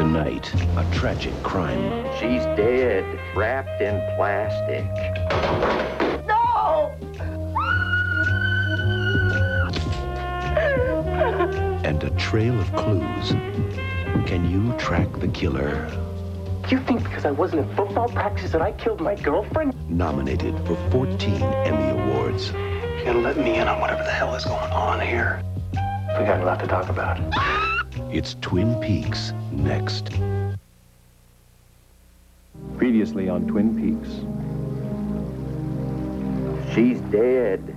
Tonight, a tragic crime. She's dead, wrapped in plastic. No! And a trail of clues. Can you track the killer? You think because I wasn't in football practice that I killed my girlfriend? Nominated for 14 Emmy Awards. You gotta let me in on whatever the hell is going on here. We got a lot to talk about. It's Twin Peaks next. Previously on Twin Peaks. She's dead,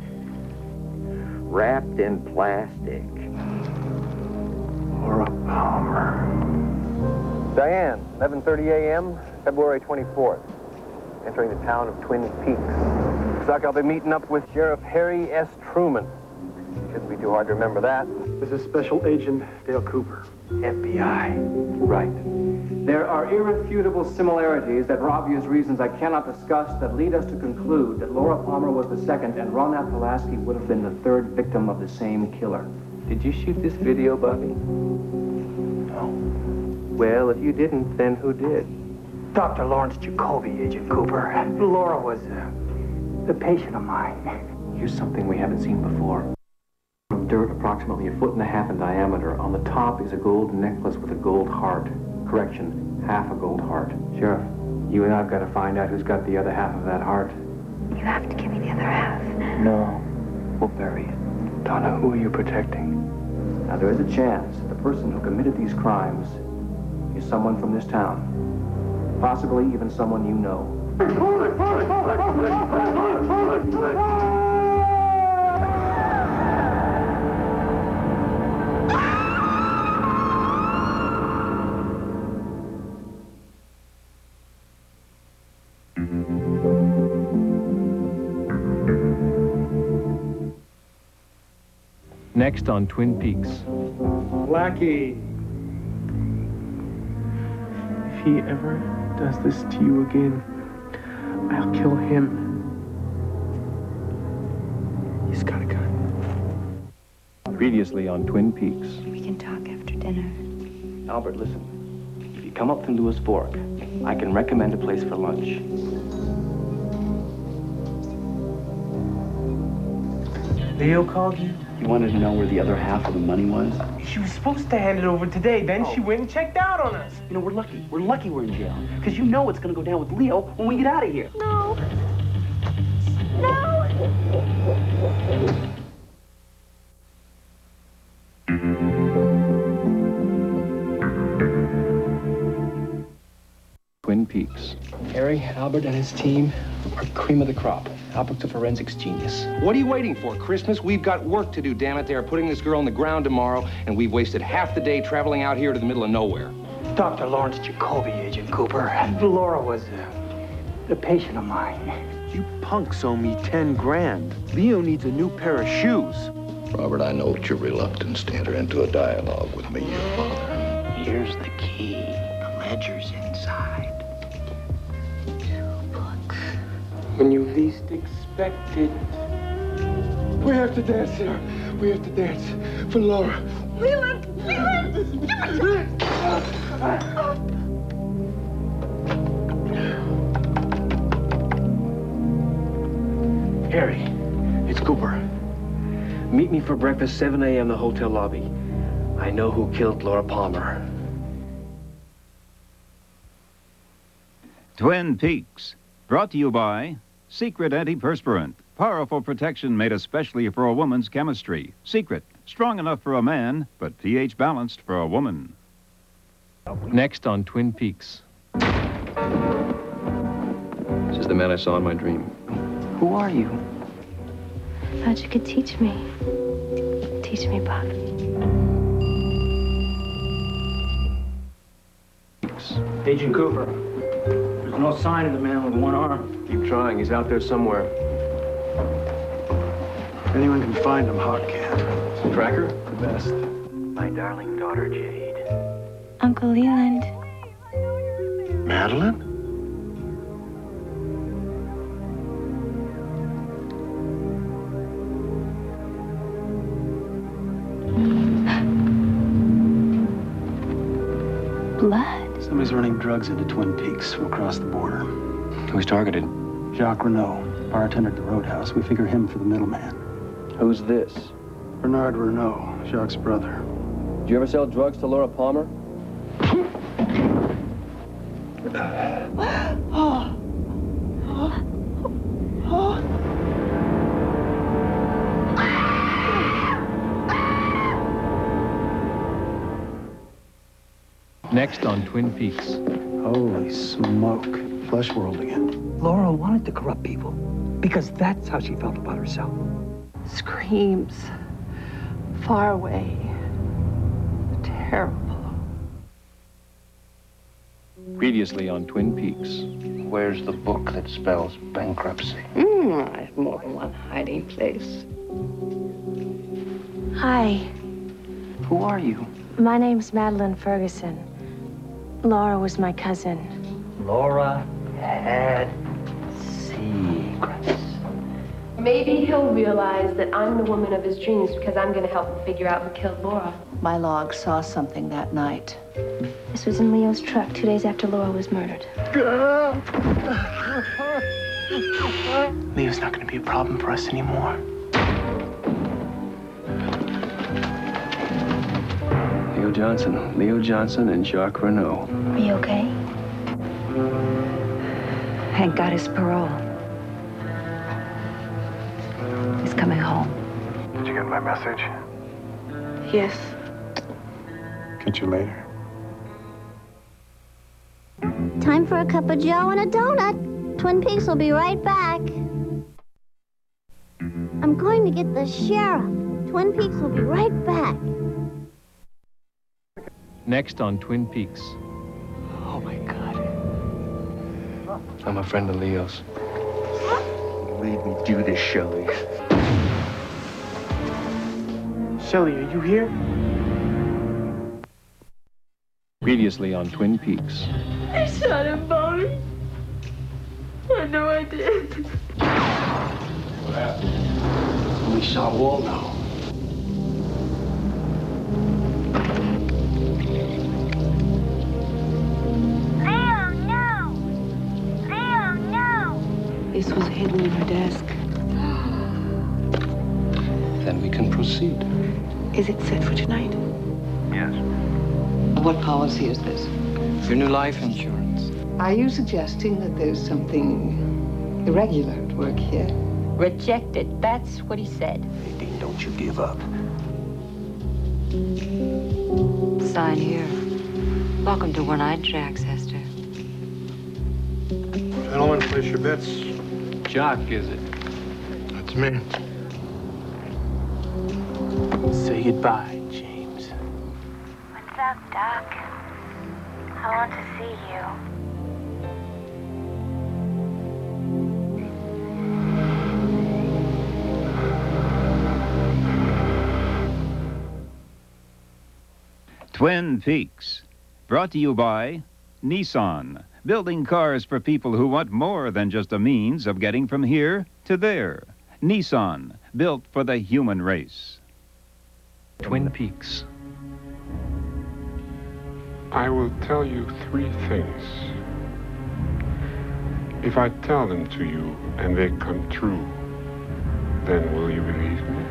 wrapped in plastic. Laura Palmer. Diane, 11:30 a.m., February 24th. Entering the town of Twin Peaks. Looks like I'll be meeting up with Sheriff Harry S. Truman. Shouldn't be too hard to remember that. This is Special Agent Dale Cooper, FBI. Right. There are irrefutable similarities that, for obvious reasons I cannot discuss, that lead us to conclude that Laura Palmer was the second and Ronald Pulaski would have been the third victim of the same killer. Did you shoot this video, Bobby? No. Well, if you didn't, then who did? Dr. Lawrence Jacoby, Agent Cooper. Laura was a patient of mine. Here's something we haven't seen before. Of dirt approximately 1.5 feet in diameter. On the top is a gold necklace with a gold heart. Correction, half a gold heart. Sheriff, you and I've got to find out who's got the other half of that heart. You have to give me the other half. No, we'll bury it. Donna, who are you protecting? Now, there is a chance that the person who committed these crimes is someone from this town. Possibly even someone you know. Next on Twin Peaks. Blackie. If he ever does this to you again, I'll kill him. He's got a gun. Previously on Twin Peaks. We can talk after dinner. Albert, listen. If you come up to Lewis Fork, I can recommend a place for lunch. Leo called you? You wanted to know where the other half of the money was? She was supposed to hand it over today. Then she went and checked out on us. You know, we're lucky. We're lucky we're in jail. Because you know what's going to go down with Leo when we get out of here. No. No. Twin Peaks. Harry, Albert, and his team are cream of the crop. Albert's a forensics genius. What are you waiting for, Christmas? We've got work to do, damn it. They are putting this girl on the ground tomorrow, and we've wasted half the day traveling out here to the middle of nowhere. Dr. Lawrence Jacoby, Agent Cooper. Laura was a patient of mine. You punks owe me 10 grand. Leo needs a new pair of shoes. Robert, I note your reluctance to enter into a dialogue with me, your father. Here's the key. The ledger's inside. 2 books. When you least expect it. We have to dance here. We have to dance for Laura. Leland! Harry, it's Cooper. Meet me for breakfast, 7 a.m. the hotel lobby. I know who killed Laura Palmer. Twin Peaks, brought to you by Secret Antiperspirant. Powerful protection made especially for a woman's chemistry. Secret, strong enough for a man, but pH balanced for a woman. Next on Twin Peaks. This is the man I saw in my dream. Who are you? I thought you could teach me. Teach me, Bob. Agent Cooper. There's no sign of the man with one arm. Keep trying. He's out there somewhere. If anyone can find him, Hawk can. Tracker? The best. My darling daughter, Jade. Uncle Leland. Madeline? Blood. Somebody's running drugs into Twin Peaks from across the border. Who's targeted? Jacques Renault, bartender at the Roadhouse. We figure him for the middleman. Who's this? Bernard Renault, Jacques' brother. Did you ever sell drugs to Laura Palmer? Next on Twin Peaks. Holy smoke. Flesh world again. Laura wanted to corrupt people because that's how she felt about herself. Screams. Far away. Terrible. Previously on Twin Peaks. Where's the book that spells bankruptcy? I have more than one hiding place. Hi, Who are you? my name's Madeline Ferguson. Laura was my cousin. Laura had secrets. Maybe he'll realize that I'm the woman of his dreams because I'm going to help him figure out who killed Laura. My log saw something that night. This was in Leo's truck 2 days after Laura was murdered. Leo's not going to be a problem for us anymore. Leo Johnson, and Jacques Renault. Are you okay? Hank got his parole. He's coming home. Did you get my message? Yes. Catch you later. Time for a cup of joe and a donut. Twin Peaks will be right back. I'm going to get the sheriff. Twin Peaks will be right back. Next on Twin Peaks. Oh my God. I'm a friend of Leo's. Made me do this, Shelley. Shelley, are you here? Previously on Twin Peaks. I shot him, Bobby. I know I did. What happened? We saw Waldo. This was hidden in her desk. Then we can proceed. Is it set for tonight? Yes. What policy is this? Your new life insurance. Are you suggesting that there's something irregular at work here? Rejected. That's what he said. Nadine, don't you give up. Sign here. Welcome to One-Eyed Jack's, Hester. Gentlemen, place your bets. Jock, is it? That's me. Say goodbye, James. What's up, Doc? I want to see you. Twin Peaks. Brought to you by Nissan. Building cars for people who want more than just a means of getting from here to there. Nissan, built for the human race. Twin Peaks. I will tell you 3 things. If I tell them to you and they come true, then will you believe me?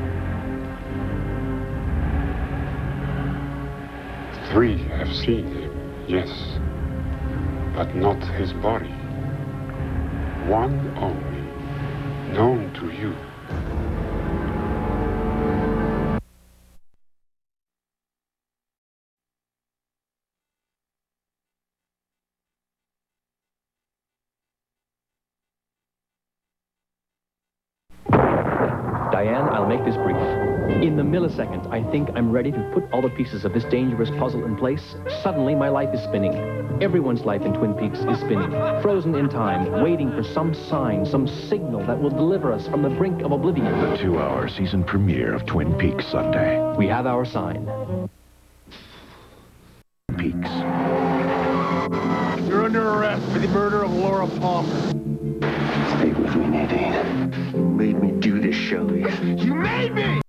3 have seen him, yes, but not his body. 1 only, known to you. Diane, I'll make this brief. In the millisecond I think I'm ready to put all the pieces of this dangerous puzzle in place, suddenly my life is spinning. Everyone's life in Twin Peaks is spinning, frozen in time, waiting for some sign, some signal that will deliver us from the brink of oblivion. The 2-hour season premiere of Twin Peaks Sunday. We have our sign. Peaks. You're under arrest for the murder of Laura Palmer. Stay with me, Nadine. You made me do this, Shelley. You made me!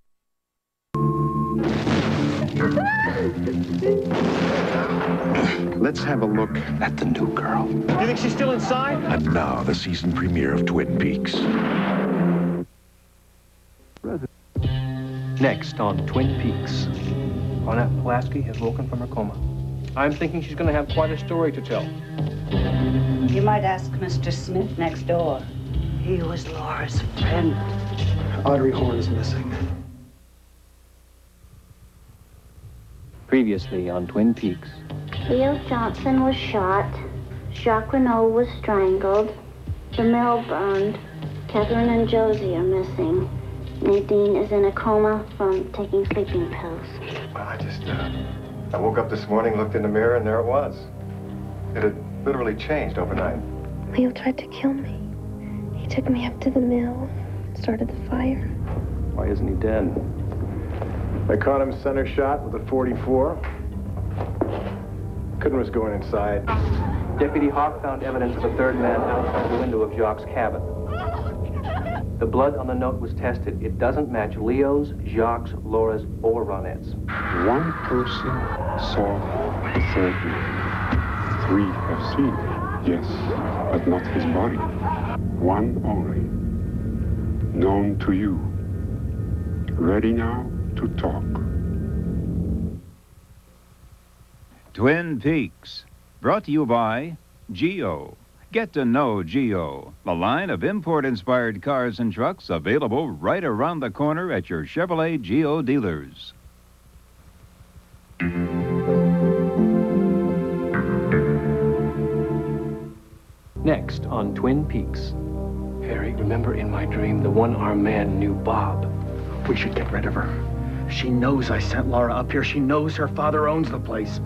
Let's have a look at the new girl. You think she's still inside? And now, the season premiere of Twin Peaks. Next on Twin Peaks. Annette Pulaski has woken from her coma. I'm thinking she's going to have quite a story to tell. You might ask Mr. Smith next door. He was Laura's friend. Audrey Horn is missing. Previously on Twin Peaks. Leo Johnson was shot. Jacques Renault was strangled. The mill burned. Catherine and Josie are missing. Nadine is in a coma from taking sleeping pills. Well, I woke up this morning, looked in the mirror, and there it was. It had literally changed overnight. Leo tried to kill me. He took me up to the mill, started the fire. Why isn't he dead? I caught him center shot with a .44. Couldn't risk going inside. Deputy Hawk found evidence of a third man outside the window of Jacques' cabin. The blood on the note was tested. It doesn't match Leo's, Jacques, Laura's, or Ronette's. One person saw the third man. 3 have seen him, yes, but not his body. One only, known to you. Ready now to talk. Twin Peaks, brought to you by Geo. Get to know Geo, the line of import-inspired cars and trucks available right around the corner at your Chevrolet Geo dealers. Next on Twin Peaks. Harry, remember in my dream, the one-armed man knew Bob. We should get rid of her. She knows I sent Laura up here. She knows her father owns the place.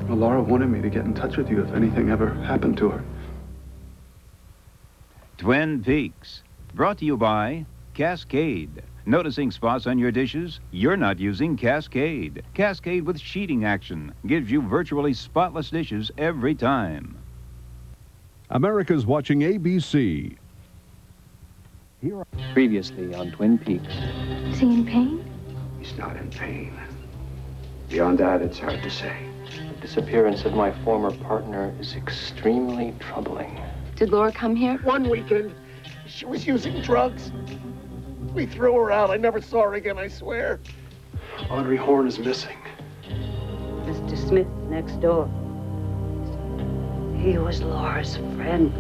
Well, Laura wanted me to get in touch with you if anything ever happened to her. Twin Peaks, brought to you by Cascade. Noticing spots on your dishes? You're not using Cascade. Cascade with sheeting action gives you virtually spotless dishes every time. America's watching ABC. Previously on Twin Peaks. Is he in pain? He's not in pain. Beyond that, it's hard to say. The disappearance of my former partner is extremely troubling. Did Laura come here? One weekend, she was using drugs. We threw her out. I never saw her again, I swear. Audrey Horn is missing. Mr. Smith next door. He was Laura's friend.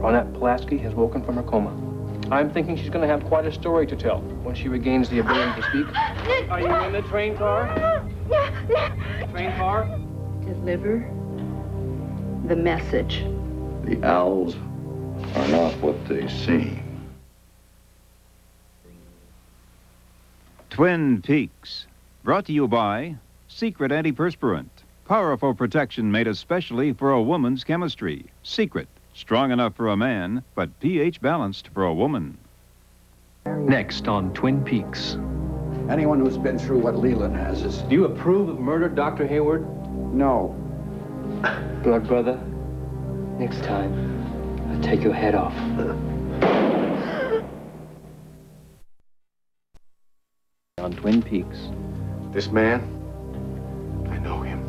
Annette Pulaski has woken from her coma. I'm thinking she's going to have quite a story to tell when she regains the ability to speak. Are you in the train car? Train car? Deliver the message. The owls are not what they seem. Twin Peaks, brought to you by Secret Antiperspirant. Powerful protection made especially for a woman's chemistry. Secret, strong enough for a man, but pH balanced for a woman. Next on Twin Peaks. Anyone who's been through what Leland has is... Do you approve of murder, Dr. Hayward? No. Blood brother, next time, I'll take your head off. On Twin Peaks. This man, I know him.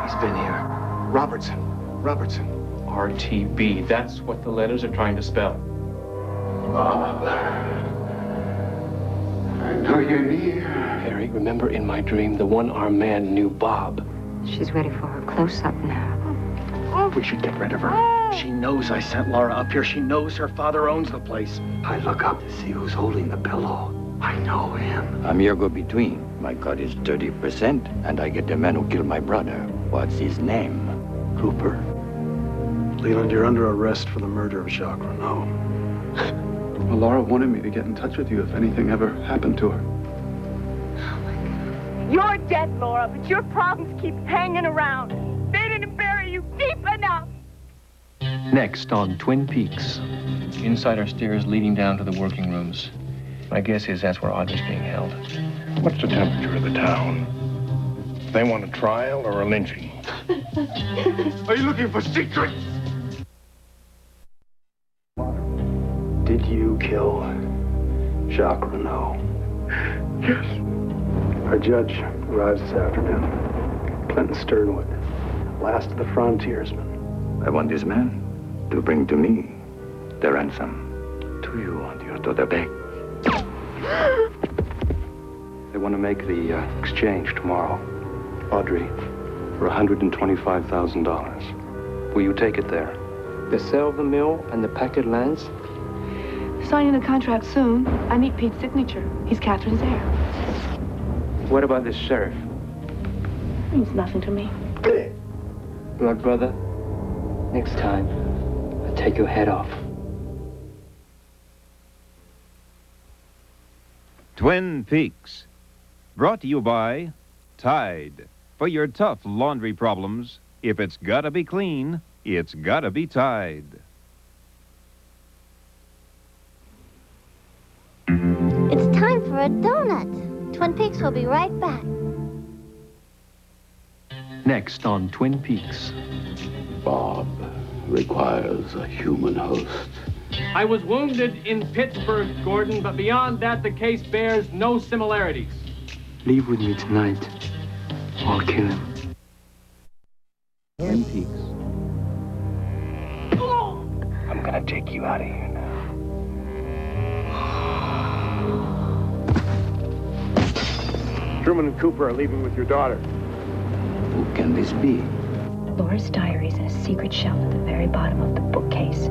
He's been here. Robertson. RTB, that's what the letters are trying to spell. Bob. I know you're near. Harry, remember in my dream, the one-armed man knew Bob. She's ready for her close-up now. We should get rid of her. She knows I sent Laura up here. She knows her father owns the place. I look up to see who's holding the pillow. I know him. I'm your go-between. My cut is 30%, and I get the man who killed my brother. What's his name? Cooper. Leland, you're under arrest for the murder of Jacques Renault. Well, Laura wanted me to get in touch with you if anything ever happened to her. You're dead, Laura, but your problems keep hanging around. They didn't bury you deep enough. Next on Twin Peaks. Inside are stairs leading down to the working rooms. My guess is that's where Audrey's being held. What's the temperature of the town? They want a trial or a lynching? Are you looking for secrets? Did you kill Jacques Renault? Yes. Our judge arrives this afternoon. Clinton Sternwood, last of the frontiersmen. I want this man to bring to me the ransom. To you and your daughter back. They want to make the exchange tomorrow. Audrey, for $125,000. Will you take it there? The sale of the mill and the packet lands? Signing the contract soon. I need Pete's signature. He's Catherine's heir. What about this sheriff? Means nothing to me. Blood brother, next time, I'll take your head off. Twin Peaks. Brought to you by Tide. For your tough laundry problems, if it's gotta be clean, it's gotta be Tide. It's time for a donut. Twin Peaks will be right back. Next on Twin Peaks. Bob requires a human host. I was wounded in Pittsburgh, Gordon, but beyond that, the case bears no similarities. Leave with me tonight. I'll kill him. Twin Peaks. I'm gonna take you out of here now. Truman and Cooper are leaving with your daughter. Who can this be? Laura's diary's in a secret shelf at the very bottom of the bookcase.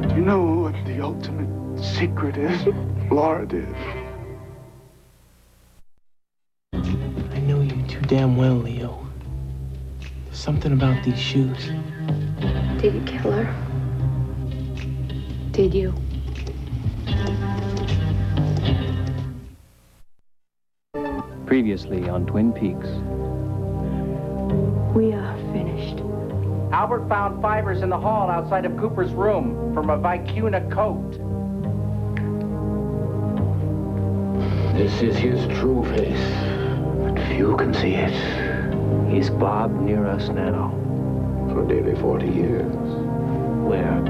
Do you know what the ultimate secret is? Laura did. I know you too damn well, Leo. There's something about these shoes. Did you kill her? Did you? Previously on Twin Peaks. We are finished. Albert found fibers in the hall outside of Cooper's room from a vicuna coat. This is his true face, but few can see it. Is Bob near us now? For nearly 40 years. Where?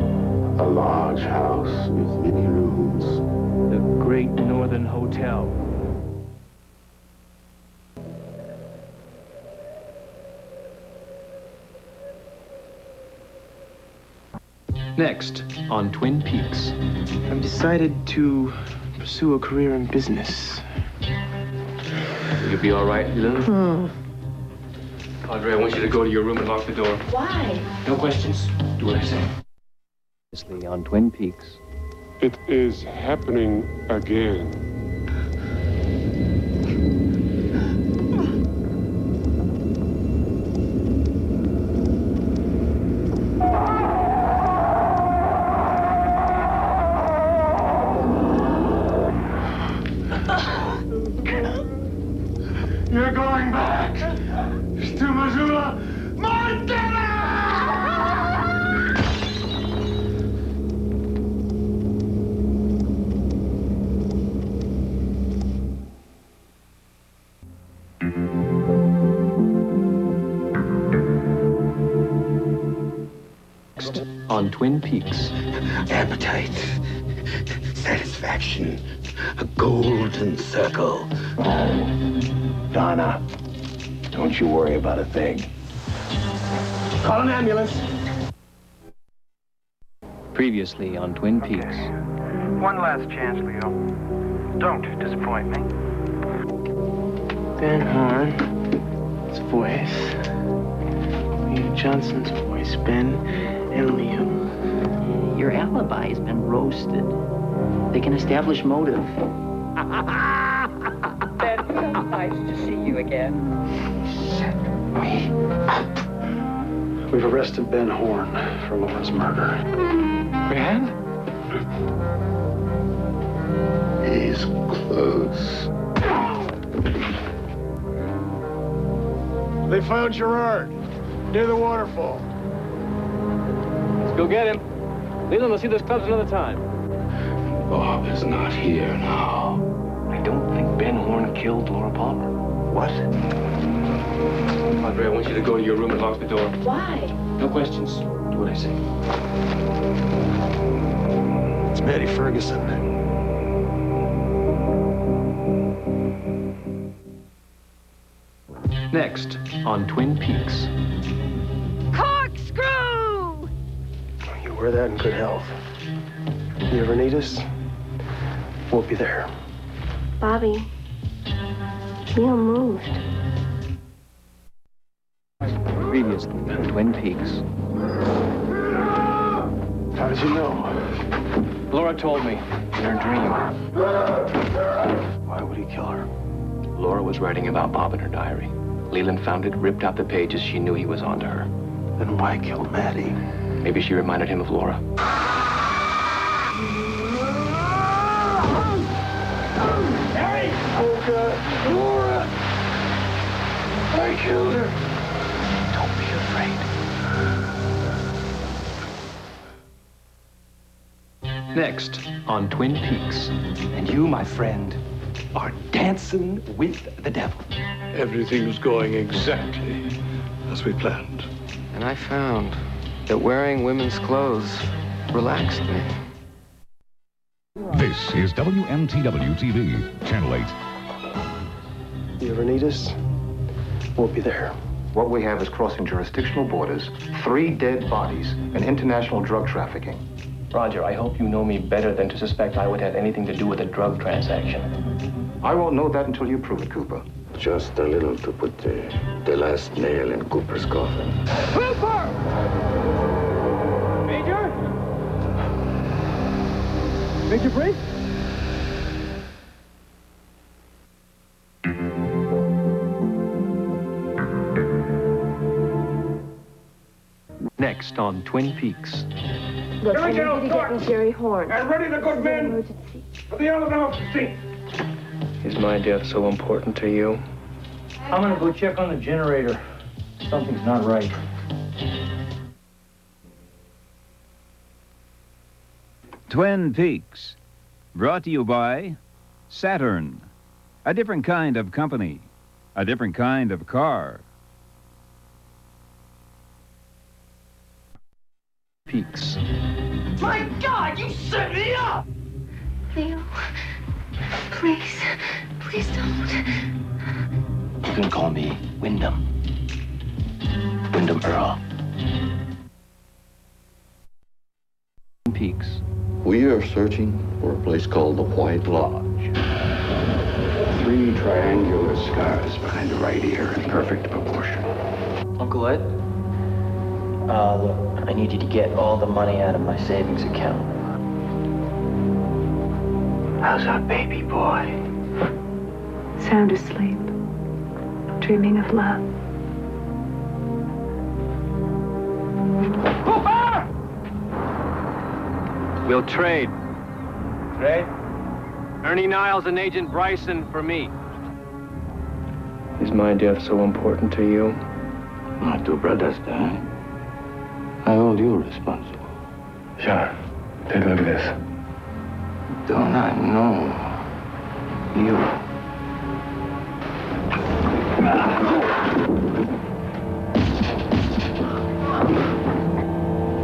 A large house with many rooms. The Great Northern Hotel. Next on Twin Peaks. I've decided to pursue a career in business. You'll be all right, Lil? Padre, I want you to go to your room and lock the door. Why? No questions. Do what I say. Previously on Twin Peaks. It is happening again. You're going back to Missoula, Montana! Next on Twin Peaks. Appetite, satisfaction, a golden circle. Donna, don't you worry about a thing. Call an ambulance. Previously on Twin Peaks. One last chance, Leo. Don't disappoint me. Ben Horn's voice. Leo Johnson's voice. Ben and Leo. Your alibi has been roasted. They can establish motive. Ben, so nice to see you again. We've arrested Ben Horn for Laura's murder. Ben? He's close. They found Gerard near the waterfall. Let's go get him. Leland, we'll see those clubs another time. Bob is not here now. I don't think Ben Horn killed Laura Palmer. What? Padre, I want you to go to your room and lock the door. Why? No questions. Do what I say. Maddie Ferguson. Next on Twin Peaks. Corkscrew! You wear that in good health. You ever need us, we'll be there. Bobby, Leo moved. Previously on Twin Peaks. How did you know? Laura told me in her dream. Why would he kill her? Laura was writing about Bob in her diary. Leland found it, ripped out the pages. She knew he was onto her. Then why kill Maddie? Maybe she reminded him of Laura. Harry! Oh, God. Laura! I killed her. Don't be afraid. Next on Twin Peaks. And you, my friend, are dancing with the devil. Everything's going exactly as we planned. And I found that wearing women's clothes relaxed me. This is WMTW-TV, Channel 8. You ever need us, we'll be there. What we have is crossing jurisdictional borders, 3 dead bodies, and international drug trafficking. Roger, I hope you know me better than to suspect I would have anything to do with a drug transaction. I won't know that until you prove it, Cooper. Just a little to put the last nail in Cooper's coffin. Cooper! Major? Major Briggs? Next on Twin Peaks. Look, I need you to get me Jerry Horn. And ready the good men Emergency. for the elevator seat. Is my death so important to you? I'm gonna go check on the generator. Something's not right. Twin Peaks. Brought to you by Saturn. A different kind of company. A different kind of car. Peaks. My God, you set me up! Leo, please, please don't. You can call me Wyndham. Wyndham Earl. Twin Peaks. We are searching for a place called the White Lodge. 3 triangular scars behind the right ear in perfect proportion. Uncle Ed? Look, I need you to get all the money out of my savings account. How's our baby boy? Sound asleep, dreaming of love. Cooper! We'll trade. Trade? Ernie Niles and Agent Bryson for me. Is my death so important to you? My 2 brothers died. I hold you responsible. Sure. Take a look at this. Don't I know you?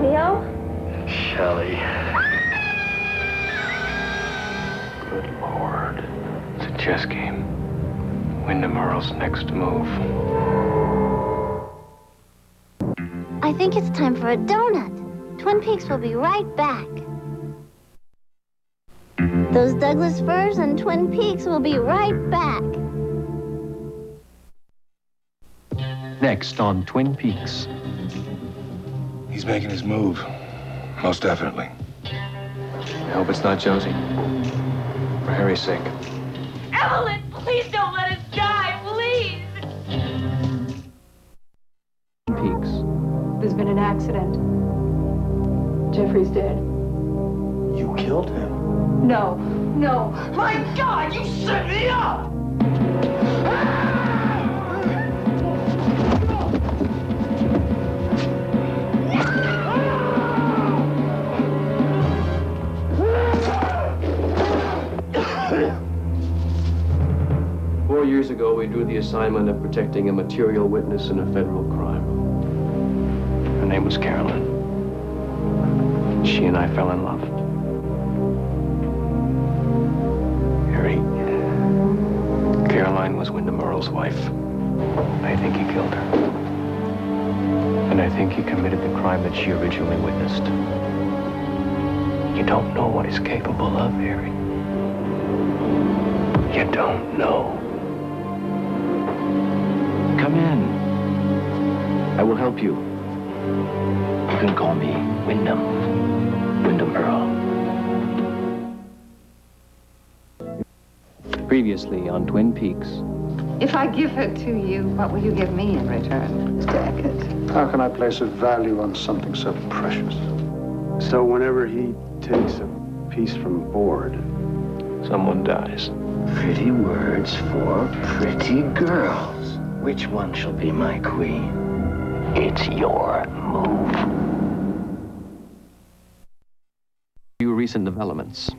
Leo? Shelley. Good Lord. It's a chess game. Wyndham Earl's next move. I think it's time for a donut. Twin Peaks will be right back. Those Douglas firs and Twin Peaks will be right back. Next on Twin Peaks. He's making his move. Most definitely. I hope it's not Josie. For Harry's sake. Evelyn, please don't let us die, please! Twin Peaks. There's been an accident. Jeffrey's dead. You killed him? No, no. My God, you set me up! Four years ago, we drew the assignment of protecting a material witness in a federal crime. Her name was Carolyn. She and I fell in love. Caroline was Wyndham Earle's wife. I think he killed her. And I think he committed the crime that she originally witnessed. You don't know what he's capable of, Harry. You don't know. Come in. I will help you. You can call me Wyndham. Wyndham Earle. Previously on Twin Peaks. If I give her to you, what will you give me in return, Mr. Eckert? How can I place a value on something so precious? So whenever he takes a piece from board, someone dies. Pretty words for pretty girls. Which one shall be my queen? It's your move. Few recent developments.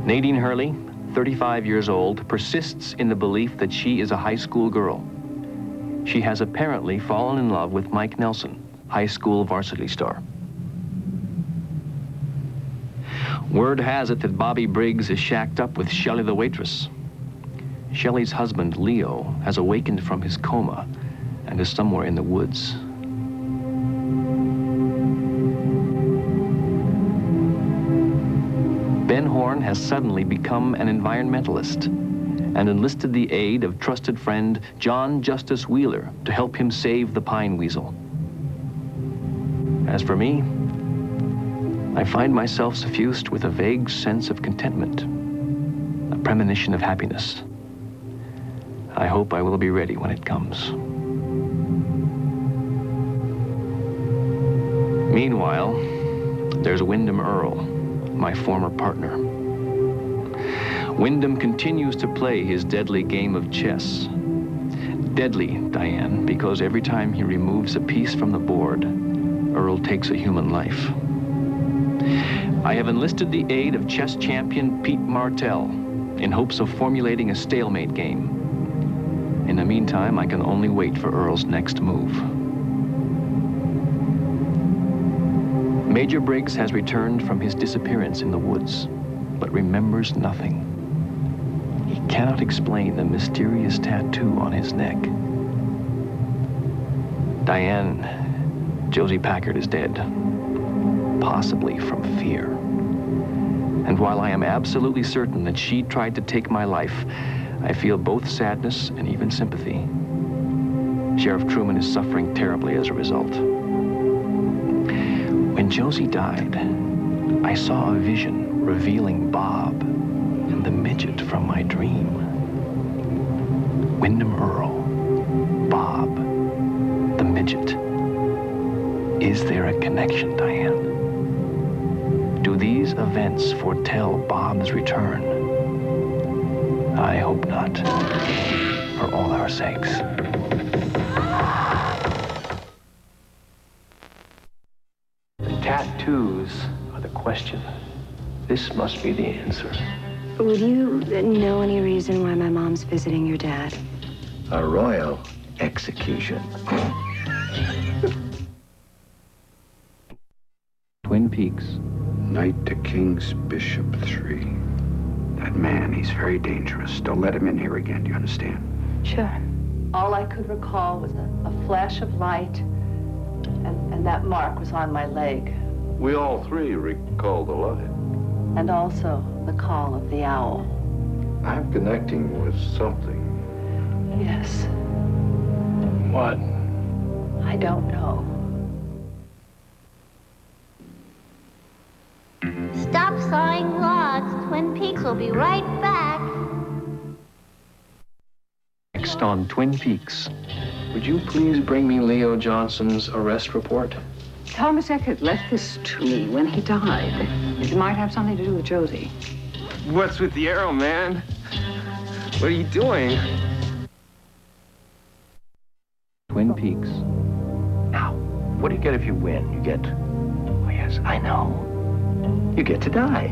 Nadine Hurley, 35 years old, persists in the belief that she is a high school girl. She has apparently fallen in love with Mike Nelson, high school varsity star. Word has it that Bobby Briggs is shacked up with Shelley the waitress. Shelley's husband, Leo, has awakened from his coma and is somewhere in the woods. Ben Horn has suddenly become an environmentalist and enlisted the aid of trusted friend John Justice Wheeler to help him save the pine weasel. As for me, I find myself suffused with a vague sense of contentment, a premonition of happiness. I hope I will be ready when it comes. Meanwhile, there's Wyndham Earle, my former partner. Wyndham continues to play his deadly game of chess. Deadly, Diane, because every time he removes a piece from the board, Earle takes a human life. I have enlisted the aid of chess champion Pete Martell in hopes of formulating a stalemate game. In the meantime, I can only wait for Earle's next move. Major Briggs has returned from his disappearance in the woods, but remembers nothing. He cannot explain the mysterious tattoo on his neck. Diane, Josie Packard is dead, possibly from fear. And while I am absolutely certain that she tried to take my life, I feel both sadness and even sympathy. Sheriff Truman is suffering terribly as a result. When Josie died, I saw a vision revealing Bob and the midget from my dream. Wyndham Earle, Bob, the midget. Is there a connection, Diane? Do these events foretell Bob's return? I hope not, for all our sakes. The tattoos are the question. This must be the answer. Would you know any reason why my mom's visiting your dad? A royal execution. Twin Peaks. Knight to King's Bishop 3. That man, he's very dangerous. Don't let him in here again, do you understand? Sure. All I could recall was a flash of light, and that mark was on my leg. We all three recall the light. And also the call of the owl. I'm connecting with something. Yes. What? I don't know. Stop sawing logs. Twin Peaks will be right back. Next on Twin Peaks. Would you please bring me Leo Johnson's arrest report? Thomas Eckert left this to me when he died. It might have something to do with Josie. What's with the arrow, man? What are you doing? Twin Peaks. Now, what do you get if you win? You get... Oh, yes, I know. You get to die.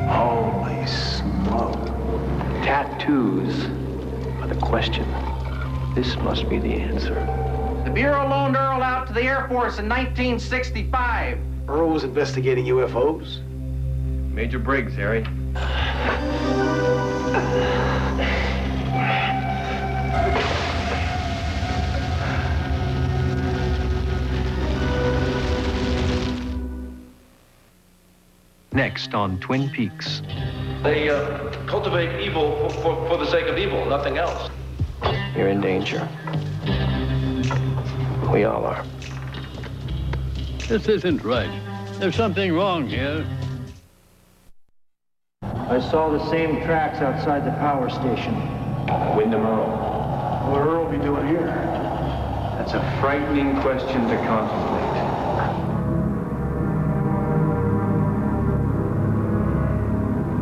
Holy smoke. Tattoos are the question. This must be the answer. The Bureau loaned Earl out to the Air Force in 1965. Earl was investigating UFOs? Major Briggs, Harry. Next on Twin Peaks. They cultivate evil for the sake of evil, nothing else. You're in danger. We all are. This isn't right. There's something wrong here. I saw the same tracks outside the power station. Wyndham Earl. What'll Earl be doing here? That's a frightening question to contemplate.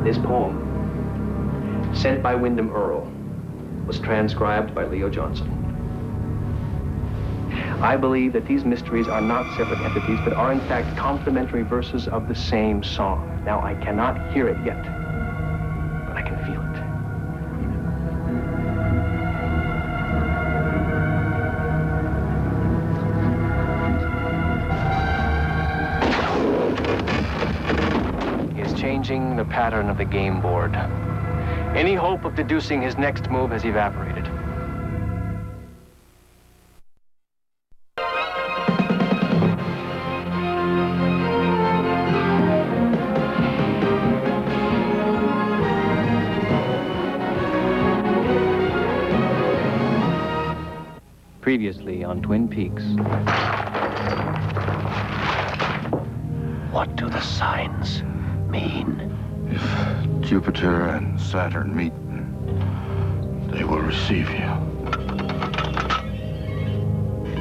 This poem, sent by Wyndham Earl, was transcribed by Leo Johnson. I believe that these mysteries are not separate entities, but are in fact complementary verses of the same song. Now, I cannot hear it yet, but I can feel it. He is changing the pattern of the game board. Any hope of deducing his next move has evaporated. Previously on Twin Peaks. What do the signs mean? If Jupiter and Saturn meet, they will receive you.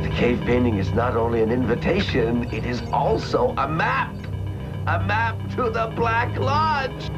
The cave painting is not only an invitation, it is also a map. A map to the Black Lodge.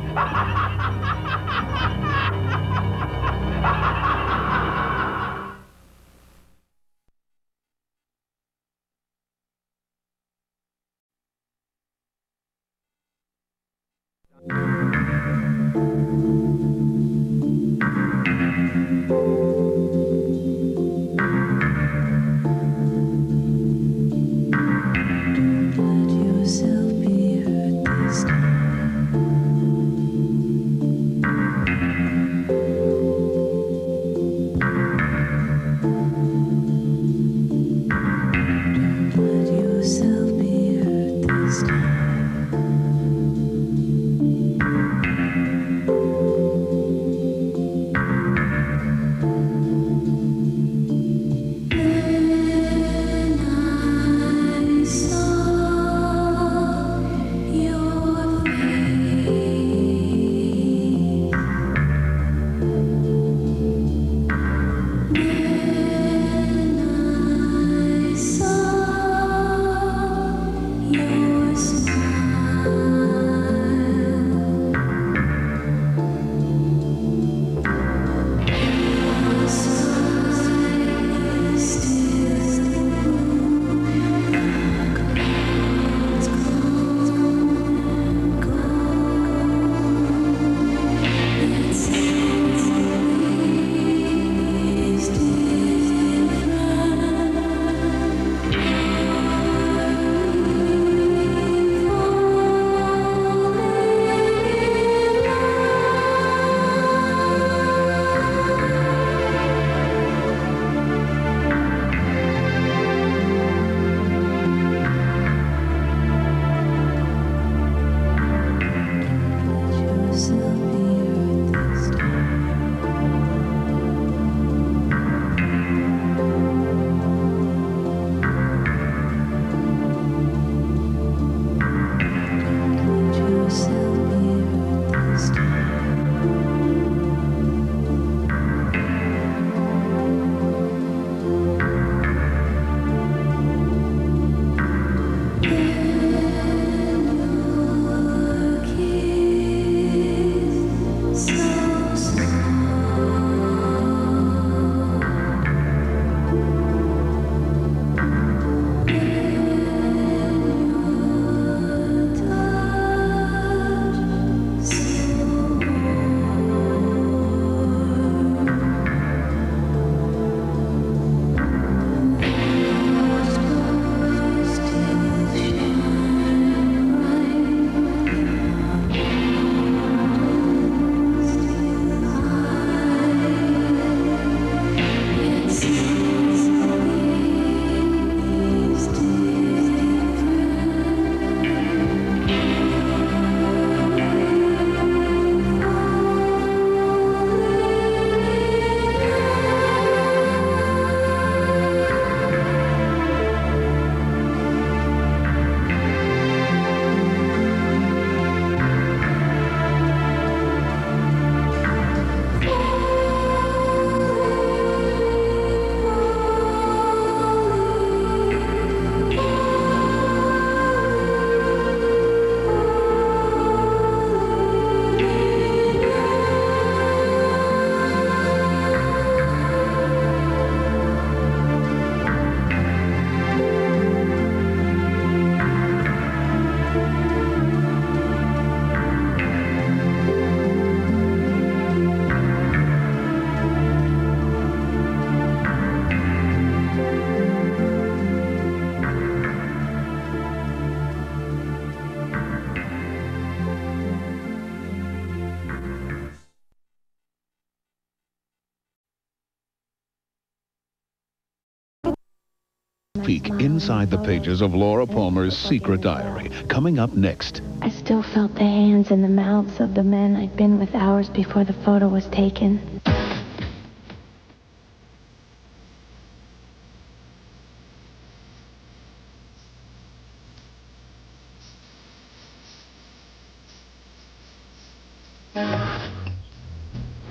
peek inside the pages of Laura Palmer's secret diary. Coming up next. I still felt the hands and the mouths of the men I'd been with hours before the photo was taken.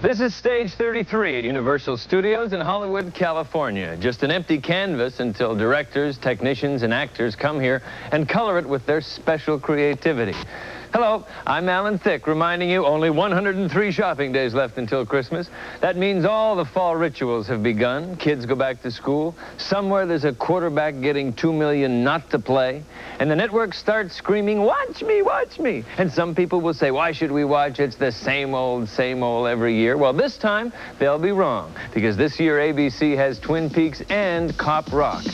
This is stage 33 at Universal Studios in Hollywood, California. Just an empty canvas until directors, technicians, and actors come here and color it with their special creativity. Hello, I'm Alan Thicke, reminding you only 103 shopping days left until Christmas. That means all the fall rituals have begun. Kids go back to school. Somewhere there's a quarterback getting $2 million not to play. And the network starts screaming, watch me, watch me. And some people will say, why should we watch? It's the same old every year. Well, this time they'll be wrong, because this year ABC has Twin Peaks and Cop Rock.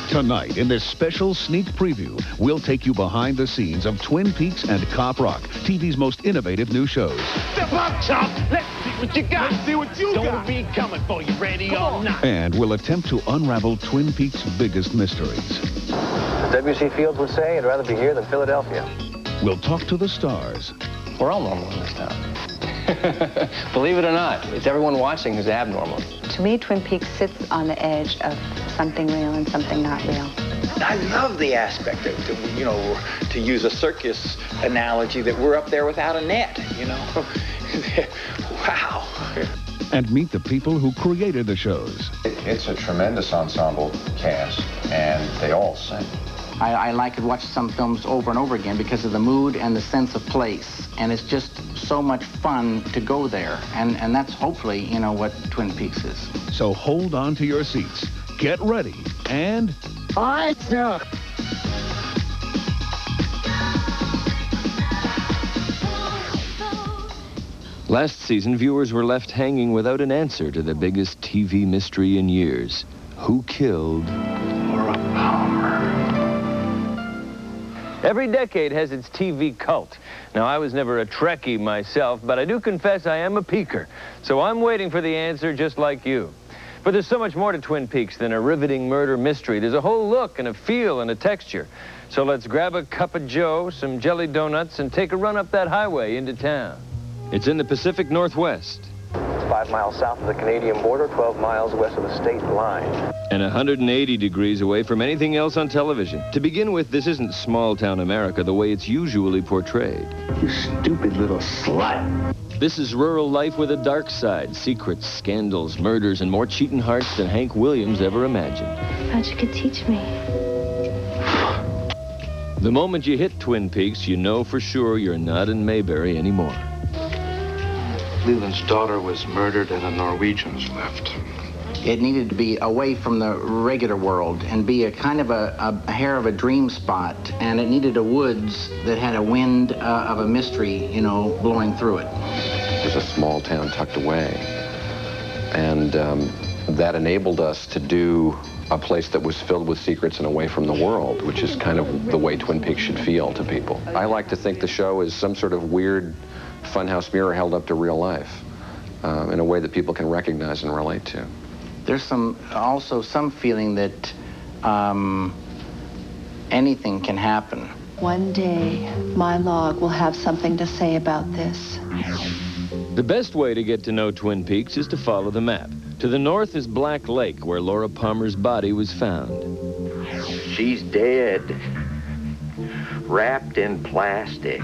Tonight, in this special sneak preview, we'll take you behind the scenes of Twin Peaks and Cop Rock, TV's most innovative new shows. Step up, chump. Let's see what you got. Let's see what you got. Don't be coming for you, ready or not. And we'll attempt to unravel Twin Peaks' biggest mysteries. W.C. Fields would say, I'd rather be here than Philadelphia. We'll talk to the stars. We're all normal in this town. Believe it or not, it's everyone watching who's abnormal. To me, Twin Peaks sits on the edge of something real and something not real. I love the aspect of, you know, to use a circus analogy, that we're up there without a net, you know. Wow. And meet the people who created the shows. It's a tremendous ensemble cast, and they all sing. I like to watch some films over and over again because of the mood and the sense of place. And it's just so much fun to go there. And that's hopefully, you know, what Twin Peaks is. So hold on to your seats, get ready, and... Last season, viewers were left hanging without an answer to the biggest TV mystery in years. Who killed Laura Palmer? Every decade has its TV cult. Now, I was never a Trekkie myself, but I do confess I am a peeker. So I'm waiting for the answer just like you. But there's so much more to Twin Peaks than a riveting murder mystery. There's a whole look and a feel and a texture. So let's grab a cup of joe, some jelly donuts, and take a run up that highway into town. It's in the Pacific Northwest. It's 5 miles south of the Canadian border, 12 miles west of the state line. And 180 degrees away from anything else on television. To begin with, this isn't small-town America the way it's usually portrayed. You stupid little slut. This is rural life with a dark side. Secrets, scandals, murders, and more cheating hearts than Hank Williams ever imagined. Thought you could teach me. The moment you hit Twin Peaks, you know for sure you're not in Mayberry anymore. Leland's daughter was murdered and the Norwegians left. It needed to be away from the regular world and be a kind of a hair of a dream spot. And it needed a woods that had a wind of a mystery, you know, blowing through it. It was a small town tucked away. And that enabled us to do a place that was filled with secrets and away from the world, which is kind of the way Twin Peaks should feel to people. I like to think the show is some sort of weird funhouse mirror held up to real life in a way that people can recognize and relate to. There's also some feeling that anything can happen. One day, my log will have something to say about this. The best way to get to know Twin Peaks is to follow the map. To the north is Black Lake, where Laura Palmer's body was found. She's dead. Wrapped in plastic.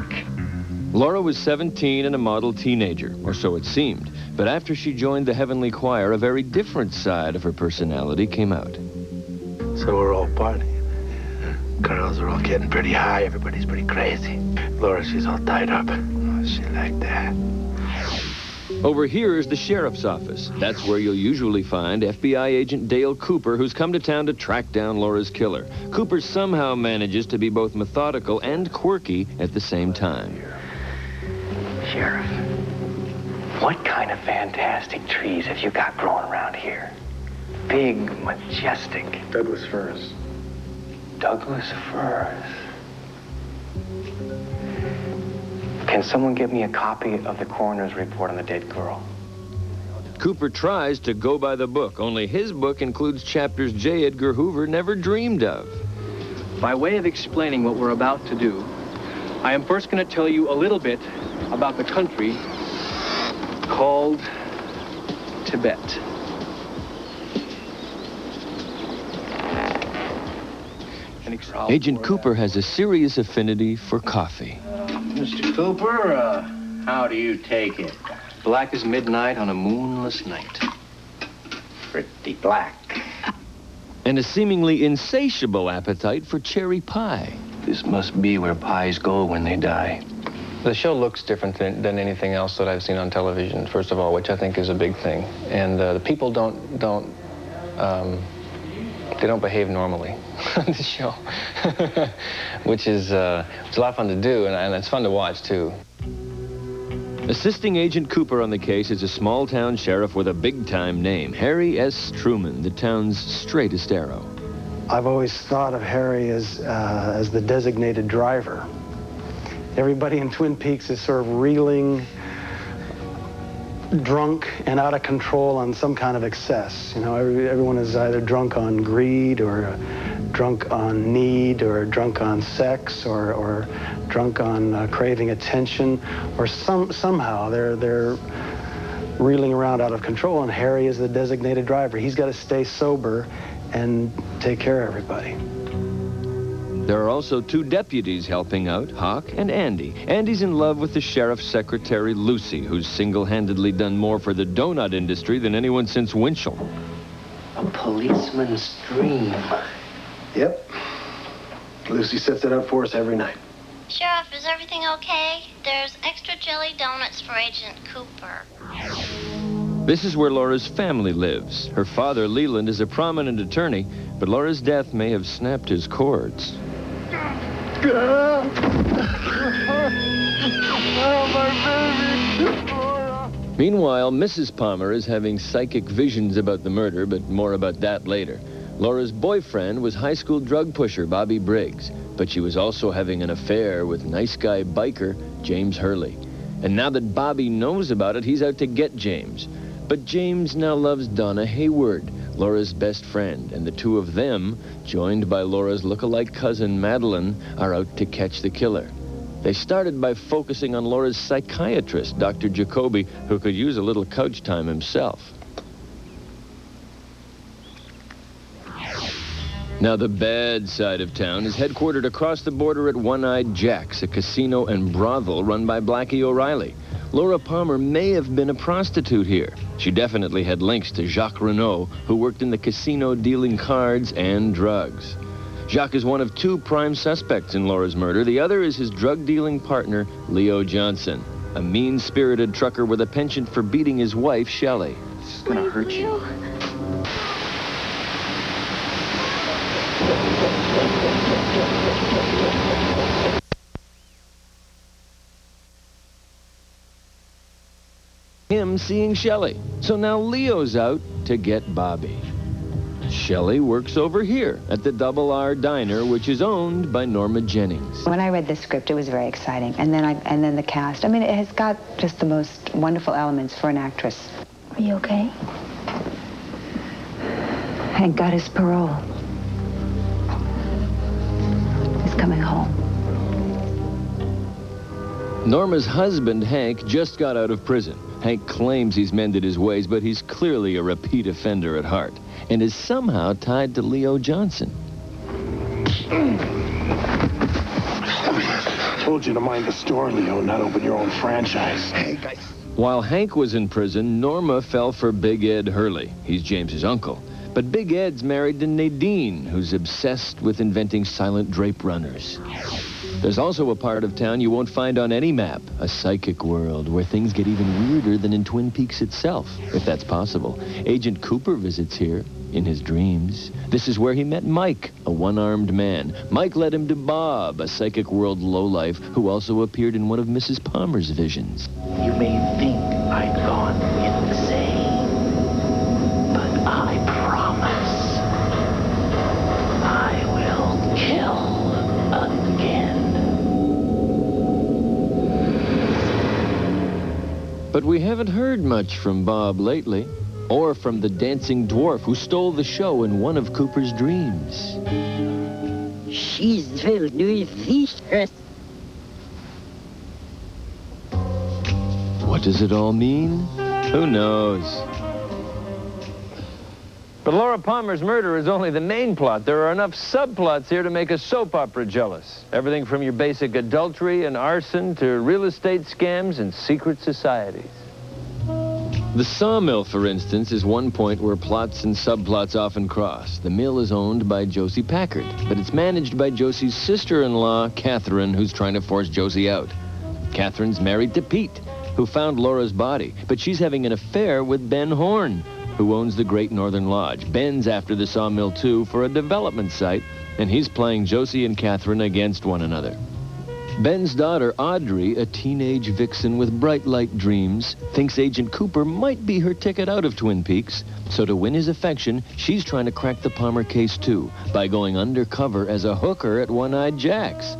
Laura was 17 and a model teenager, or so it seemed. But after she joined the Heavenly Choir, a very different side of her personality came out. So we're all partying. Girls are all getting pretty high. Everybody's pretty crazy. Laura, she's all tied up. Oh, she like that. Over here is the sheriff's office. That's where you'll usually find FBI agent Dale Cooper, who's come to town to track down Laura's killer. Cooper somehow manages to be both methodical and quirky at the same time. Sheriff, what kind of fantastic trees have you got growing around here? Big, majestic. Douglas firs. Douglas firs. Can someone give me a copy of the coroner's report on the dead girl? Cooper tries to go by the book, only his book includes chapters J. Edgar Hoover never dreamed of. By way of explaining what we're about to do, I am first going to tell you a little bit about the country called Tibet. Agent Cooper has a serious affinity for coffee. Mr. Cooper, how do you take it? Black as midnight on a moonless night. Pretty black. And a seemingly insatiable appetite for cherry pie. This must be where pies go when they die. The show looks different than anything else that I've seen on television, first of all, which I think is a big thing. And the people don't behave normally on this show, which is it's a lot of fun to do, and it's fun to watch, too. Assisting Agent Cooper on the case is a small-town sheriff with a big-time name, Harry S. Truman, the town's straightest arrow. I've always thought of Harry as the designated driver. Everybody in Twin Peaks is sort of reeling, drunk and out of control on some kind of excess. You know, everyone is either drunk on greed or drunk on need or drunk on sex or drunk on craving attention, or somehow they're reeling around out of control, and Harry is the designated driver. He's got to stay sober and take care of everybody. There are also two deputies helping out, Hawk and Andy. Andy's in love with the sheriff's secretary, Lucy, who's single-handedly done more for the donut industry than anyone since Winchell. A policeman's dream. Yep. Lucy sets it up for us every night. Sheriff, is everything okay? There's extra jelly donuts for Agent Cooper. This is where Laura's family lives. Her father, Leland, is a prominent attorney, but Laura's death may have snapped his cords. Meanwhile, Mrs. Palmer is having psychic visions about the murder, but more about that later. Laura's boyfriend was high school drug pusher Bobby Briggs, but she was also having an affair with nice guy biker James Hurley. And now that Bobby knows about it, he's out to get James. But James now loves Donna Hayward, Laura's best friend, and the two of them, joined by Laura's look-alike cousin Madeline, are out to catch the killer. They started by focusing on Laura's psychiatrist, Dr. Jacoby, who could use a little couch time himself. Now, the bad side of town is headquartered across the border at One-Eyed Jack's, a casino and brothel run by Blackie O'Reilly. Laura Palmer may have been a prostitute here. She definitely had links to Jacques Renault, who worked in the casino dealing cards and drugs. Jacques is one of two prime suspects in Laura's murder. The other is his drug-dealing partner, Leo Johnson, a mean-spirited trucker with a penchant for beating his wife, Shelley. This is gonna hurt you. Him seeing Shelley. So now Leo's out to get Bobby. Shelley works over here at the Double R Diner, which is owned by Norma Jennings. When I read this script, it was very exciting. And then the cast. I mean, it has got just the most wonderful elements for an actress. Are you okay? Hank got his parole. He's coming home. Norma's husband, Hank, just got out of prison. Hank claims he's mended his ways, but he's clearly a repeat offender at heart and is somehow tied to Leo Johnson. Told you to mind the store, Leo, not open your own franchise. Hey, guys. While Hank was in prison, Norma fell for Big Ed Hurley. He's James's uncle. But Big Ed's married to Nadine, who's obsessed with inventing silent drape runners. There's also a part of town you won't find on any map, a psychic world where things get even weirder than in Twin Peaks itself, if that's possible. Agent Cooper visits here in his dreams. This is where he met Mike, a one-armed man. Mike led him to Bob, a psychic world lowlife who also appeared in one of Mrs. Palmer's visions. You may think I'd gone insane, but I promise I will kill again. But we haven't heard much from Bob lately, or from the dancing dwarf who stole the show in one of Cooper's dreams. She's very vicious. What does it all mean? Who knows? But Laura Palmer's murder is only the main plot. There are enough subplots here to make a soap opera jealous. Everything from your basic adultery and arson to real estate scams and secret societies. The sawmill, for instance, is one point where plots and subplots often cross. The mill is owned by Josie Packard, but it's managed by Josie's sister-in-law, Catherine, who's trying to force Josie out. Catherine's married to Pete, who found Laura's body, but she's having an affair with Ben Horn, who owns the Great Northern Lodge. Ben's after the sawmill, too, for a development site, and he's playing Josie and Catherine against one another. Ben's daughter, Audrey, a teenage vixen with bright light dreams, thinks Agent Cooper might be her ticket out of Twin Peaks. So to win his affection, she's trying to crack the Palmer case, too, by going undercover as a hooker at One-Eyed Jack's.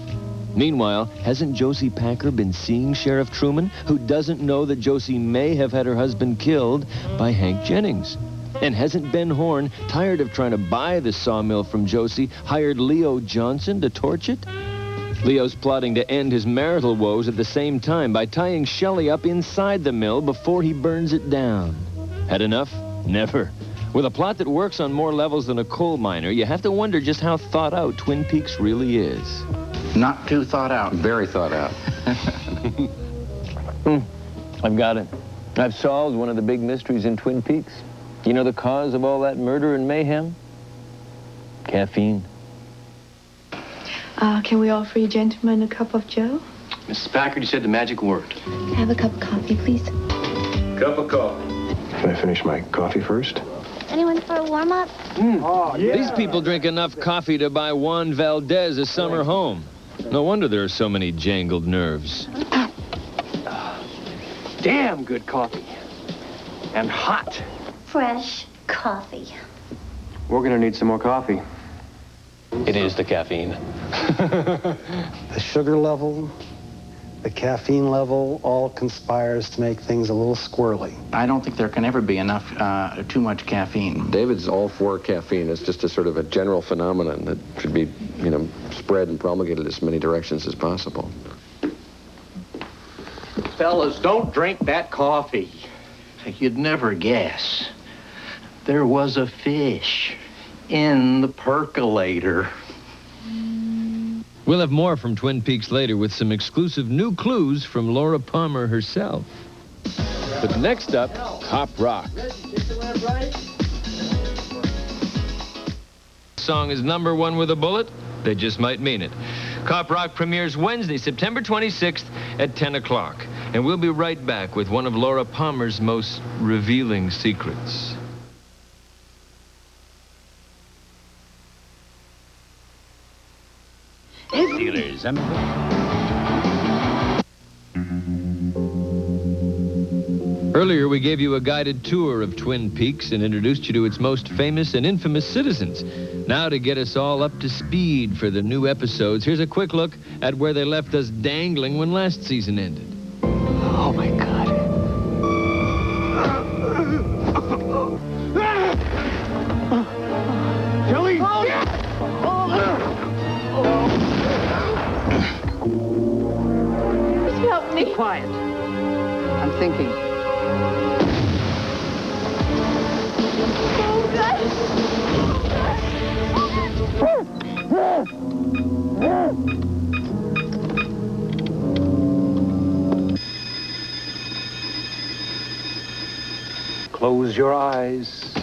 Meanwhile, hasn't Josie Packer been seeing Sheriff Truman, who doesn't know that Josie may have had her husband killed by Hank Jennings? And hasn't Ben Horn, tired of trying to buy the sawmill from Josie, hired Leo Johnson to torch it? Leo's plotting to end his marital woes at the same time by tying Shelley up inside the mill before he burns it down. Had enough? Never. With a plot that works on more levels than a coal miner, you have to wonder just how thought out Twin Peaks really is. Not too thought out. Very thought out. I've got it. I've solved one of the big mysteries in Twin Peaks. You know the cause of all that murder and mayhem? Caffeine. Can we offer you gentlemen a cup of joe? Mrs. Packard, you said the magic word. Have a cup of coffee, please. Cup of coffee. Can I finish my coffee first? Anyone for a warm-up? Oh, yeah. These people drink enough coffee to buy Juan Valdez a summer home. No wonder there are so many jangled nerves. Damn good coffee. And hot. Fresh coffee. We're gonna need some more coffee. It is the caffeine. The sugar level, the caffeine level, all conspires to make things a little squirrely. I don't think there can ever be enough, too much caffeine. David's all for caffeine. It's just a sort of a general phenomenon that should be, spread and promulgated as many directions as possible. Fellas, don't drink that coffee. You'd never guess. There was a fish in the percolator. We'll have more from Twin Peaks later with some exclusive new clues from Laura Palmer herself. But next up, Cop Rock. The song is #1 with a bullet. They just might mean it. Cop Rock premieres Wednesday, September 26th at 10 o'clock. And we'll be right back with one of Laura Palmer's most revealing secrets. Steelers. Earlier, we gave you a guided tour of Twin Peaks and introduced you to its most famous and infamous citizens. Now, to get us all up to speed for the new episodes, here's a quick look at where they left us dangling when last season ended. Oh, my God. Kelly! Please help me. Quiet. I'm thinking. Close your eyes.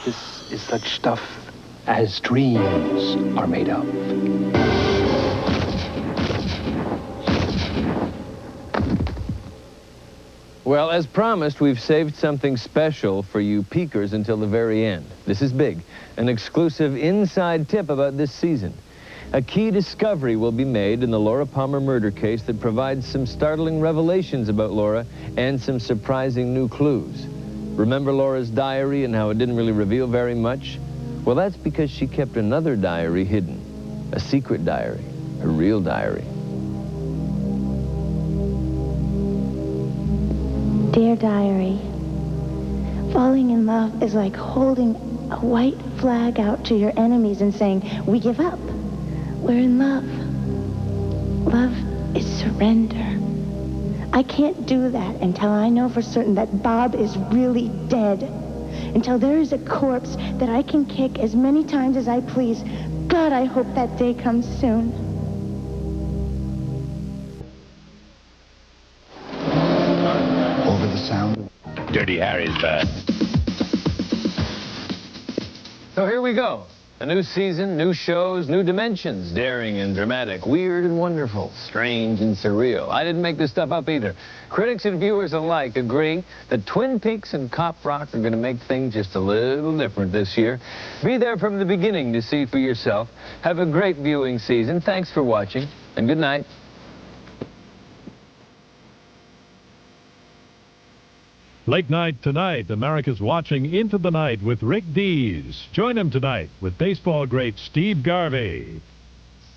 This is such stuff as dreams are made of. Well, as promised, we've saved something special for you peekers until the very end. This is big, an exclusive inside tip about this season. A key discovery will be made in the Laura Palmer murder case that provides some startling revelations about Laura and some surprising new clues. Remember Laura's diary and how it didn't really reveal very much? Well, that's because she kept another diary hidden, a secret diary, her real diary. Dear Dear Diary, falling in love is like holding a white flag out to your enemies and saying, we give up. We're in love. Love is surrender. I can't do that until I know for certain that Bob is really dead. Until there is a corpse that I can kick as many times as I please. God, I hope that day comes soon. Over the sound. Dirty Harry's back. So here we go. A new season, new shows, new dimensions, daring and dramatic, weird and wonderful, strange and surreal. I didn't make this stuff up either. Critics and viewers alike agree that Twin Peaks and Cop Rock are going to make things just a little different this year. Be there from the beginning to see for yourself. Have a great viewing season. Thanks for watching, and good night. Late Night Tonight, America's watching Into the Night with Rick Dees. Join him tonight with baseball great Steve Garvey.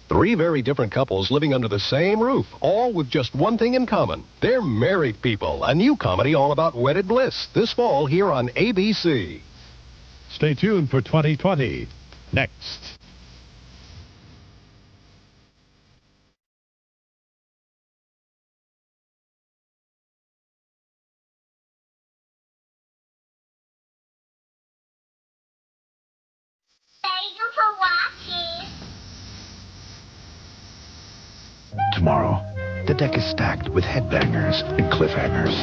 Three very different couples living under the same roof, all with just one thing in common. They're married people. A new comedy all about wedded bliss. This fall here on ABC. Stay tuned for 2020. Next. Tomorrow, the deck is stacked with headbangers and cliffhangers.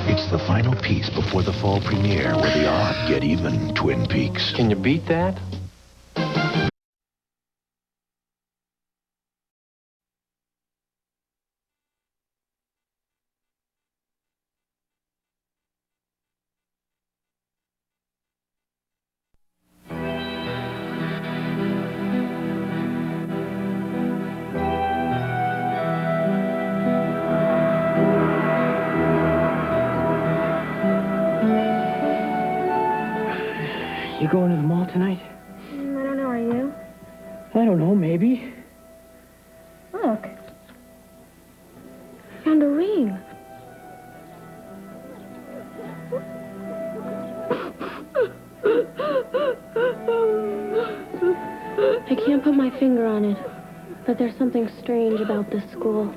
It's the final piece before the fall premiere where the odd get even, Twin Peaks. Can you beat that? You going to the mall tonight? I don't know, are you? I don't know, maybe. Look. Found a ring. I can't put my finger on it, but there's something strange about this school.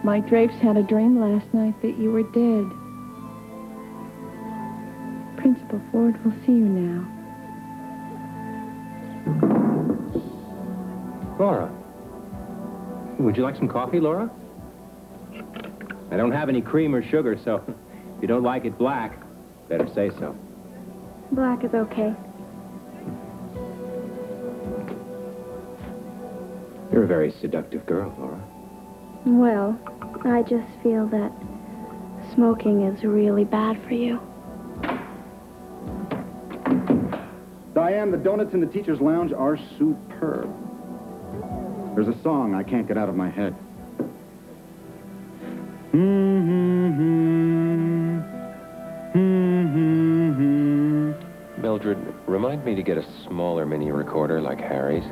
Mike Drapes had a dream last night that you were dead. Principal Ford will see you now. Laura. Would you like some coffee, Laura? I don't have any cream or sugar, so if you don't like it black, better say so. Black is okay. You're a very seductive girl, Laura. Well, I just feel that smoking is really bad for you. Diane, the donuts in the teacher's lounge are superb. There's a song I can't get out of my head. Mildred, remind me to get a smaller mini recorder like Harry's.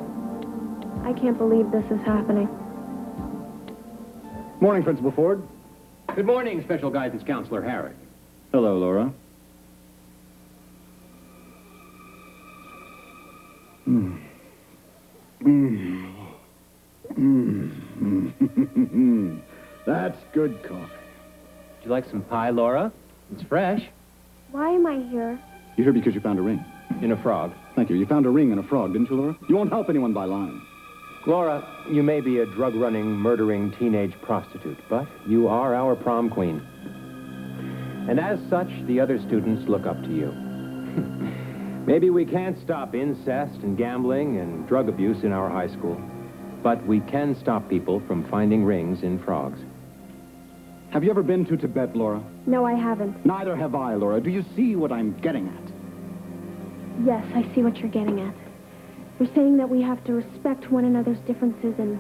I can't believe this is happening. Morning, Principal Ford. Good morning, Special Guidance Counselor Harry. Hello, Laura. That's good coffee. Would you like some pie, Laura? It's fresh. Why am I here? You're here because you found a ring. In a frog. Thank you. You found a ring in a frog, didn't you, Laura? You won't help anyone by lying. Laura, you may be a drug-running, murdering teenage prostitute, but you are our prom queen. And as such, the other students look up to you. Maybe we can't stop incest and gambling and drug abuse in our high school, but we can stop people from finding rings in frogs. Have you ever been to Tibet, Laura? No, I haven't. Neither have I, Laura. Do you see what I'm getting at? Yes, I see what you're getting at. You're saying that we have to respect one another's differences and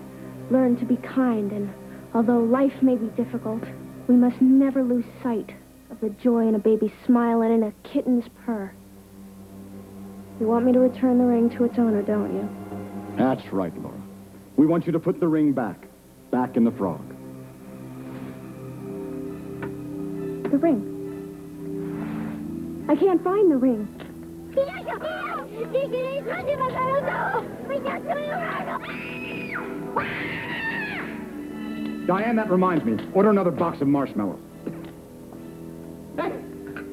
learn to be kind, and although life may be difficult, we must never lose sight of the joy in a baby's smile and in a kitten's purr. You want me to return the ring to its owner, don't you? That's right, Laura. We want you to put the ring back in the frog. The ring. I can't find the ring. Diane, that reminds me. Order another box of marshmallows. Hey,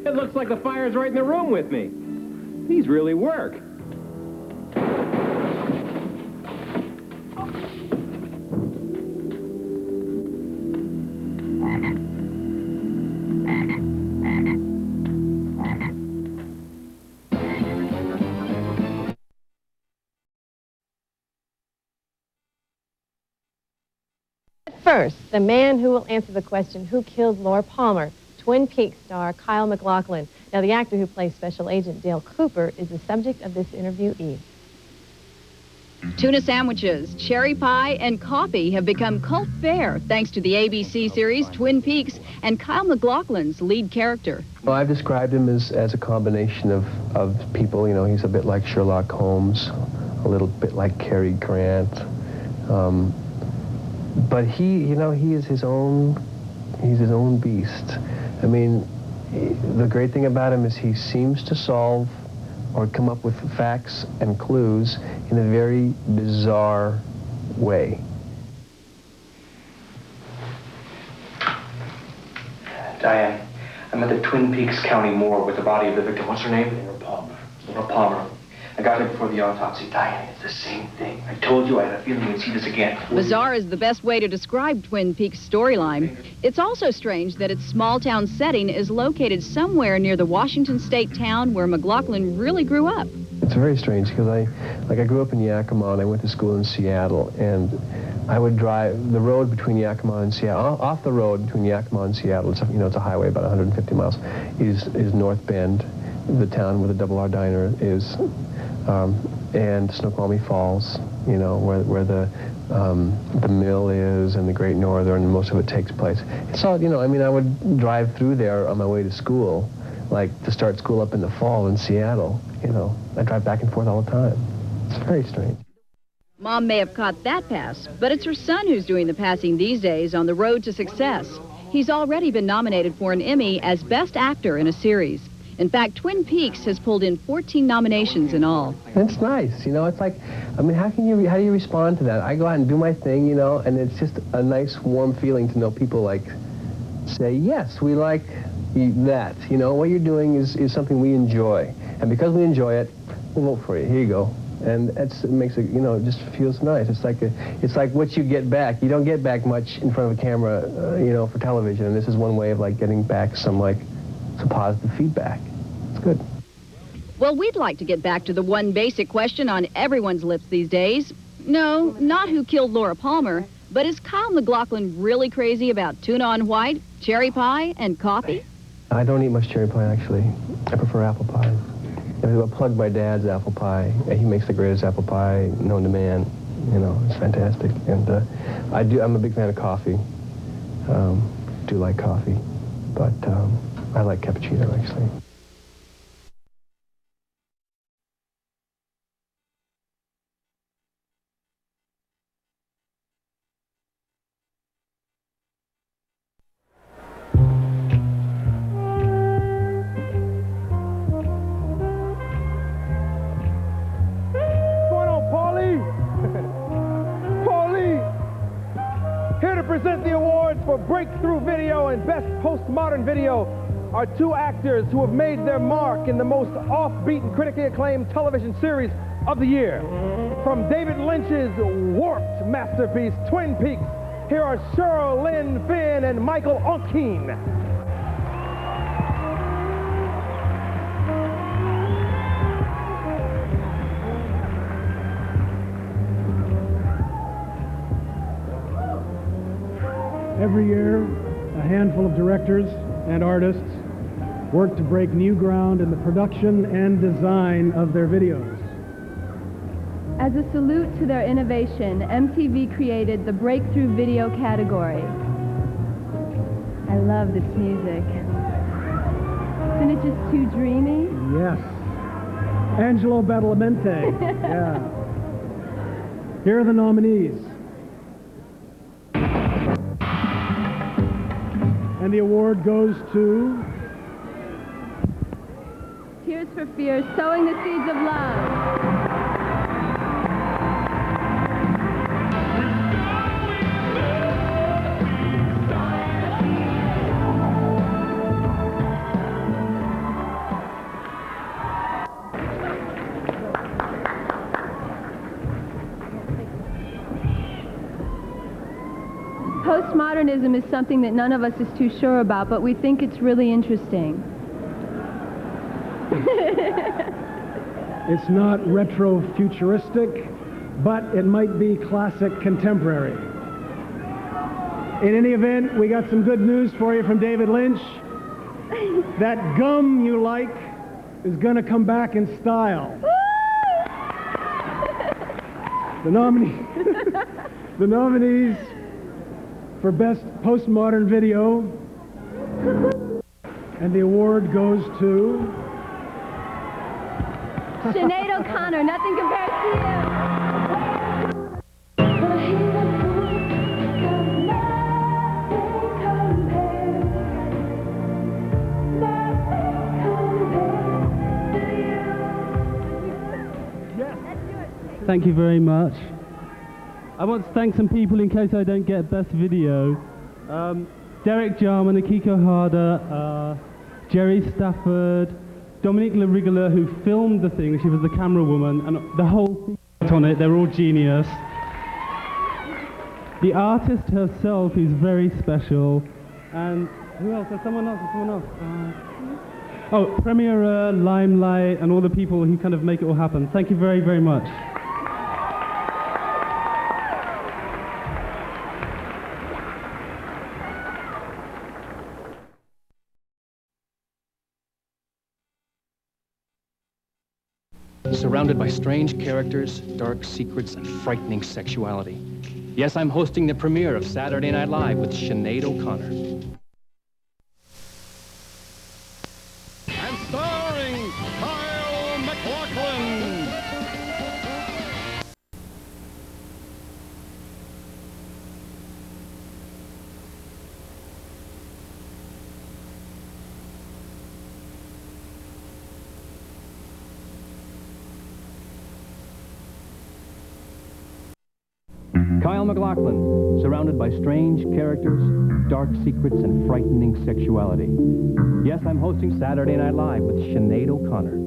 it looks like the fire's right in the room with me. These really work. First, the man who will answer the question, who killed Laura Palmer? Twin Peaks star Kyle MacLachlan. Now, the actor who plays Special Agent Dale Cooper is the subject of this interviewee. Tuna sandwiches, cherry pie, and coffee have become cult fare thanks to the ABC series Twin Peaks and Kyle MacLachlan's lead character. Well, I've described him as a combination of people. You know, he's a bit like Sherlock Holmes, a little bit like Cary Grant. But he is his own beast. I mean, the great thing about him is he seems to solve or come up with facts and clues in a very bizarre way. Diane, I'm at the Twin Peaks County morgue with the body of the victim. What's her name? Laura Palmer. Laura Palmer. I got her before the autopsy. Diane, it's the same thing. I told you I had a feeling we'd see this again. Bizarre is the best way to describe Twin Peaks' storyline. It's also strange that its small-town setting is located somewhere near the Washington state town where MacLachlan really grew up. It's very strange because I grew up in Yakima and I went to school in Seattle, and I would drive the road between Yakima and Seattle. Off the road between Yakima and Seattle, it's a highway about 150 miles, is North Bend, the town where the Double R Diner is. And Snoqualmie Falls, you know, where the mill is and the Great Northern, and most of it takes place. It's all, you know, I mean, I would drive through there on my way to school, like to start school up in the fall in Seattle, you know. I drive back and forth all the time. It's very strange. Mom may have caught that pass, but it's her son who's doing the passing these days on the road to success. He's already been nominated for an Emmy as Best Actor in a Series. In fact, Twin Peaks has pulled in 14 nominations in all. It's nice, you know, it's like, I mean, how do you respond to that? I go out and do my thing, you know, and it's just a nice, warm feeling to know people, like, say, yes, we like that, you know, what you're doing is something we enjoy. And because we enjoy it, we'll vote for you. Here you go. And it makes it, you know, it just feels nice. It's like what you get back. You don't get back much in front of a camera, you know, for television. And this is one way of, like, getting back some positive feedback. It's good. Well, we'd like to get back to the one basic question on everyone's lips these days. No, not who killed Laura Palmer, but is Kyle MacLachlan really crazy about tuna on white, cherry pie, and coffee? I don't eat much cherry pie, actually. I prefer apple pie. I'll plug my dad's apple pie. He makes the greatest apple pie known to man. You know, it's fantastic. And I'm a big fan of coffee. Do like coffee, but I like cappuccino, actually. Present the awards for Breakthrough Video and Best Postmodern Video are two actors who have made their mark in the most offbeat and critically acclaimed television series of the year. From David Lynch's warped masterpiece, Twin Peaks, here are Cheryl Lynn Finn and Michael Onkeen. Every year, a handful of directors and artists work to break new ground in the production and design of their videos. As a salute to their innovation, MTV created the Breakthrough Video category. I love this music. Isn't it just too dreamy? Yes. Angelo Badalamenti. Yeah. Here are the nominees. And the award goes to... Tears for Fears, Sowing the Seeds of Love. Postmodernism is something that none of us is too sure about, but we think it's really interesting. It's not retro-futuristic, but it might be classic contemporary. In any event, we got some good news for you from David Lynch. That gum you like is going to come back in style. The nominees for Best Postmodern Video, and the award goes to... Sinead O'Connor, Nothing Compares to You. Thank you very much. I want to thank some people in case I don't get Best Video. Derek Jarman, Akiko Harder, Jerry Stafford, Dominique LaRigula, who filmed the thing. She was the camera woman, and the whole thing on it, they're all genius. The artist herself, who's very special, and who else? There's someone else, oh, Premiere, Limelight, and all the people who kind of make it all happen. Thank you very, very much. Surrounded by strange characters, dark secrets, and frightening sexuality. Yes, I'm hosting the premiere of Saturday Night Live with Sinead O'Connor. And starring Kyle MacLachlan. Kyle MacLachlan, surrounded by strange characters, dark secrets, and frightening sexuality. Yes, I'm hosting Saturday Night Live with Sinead O'Connor.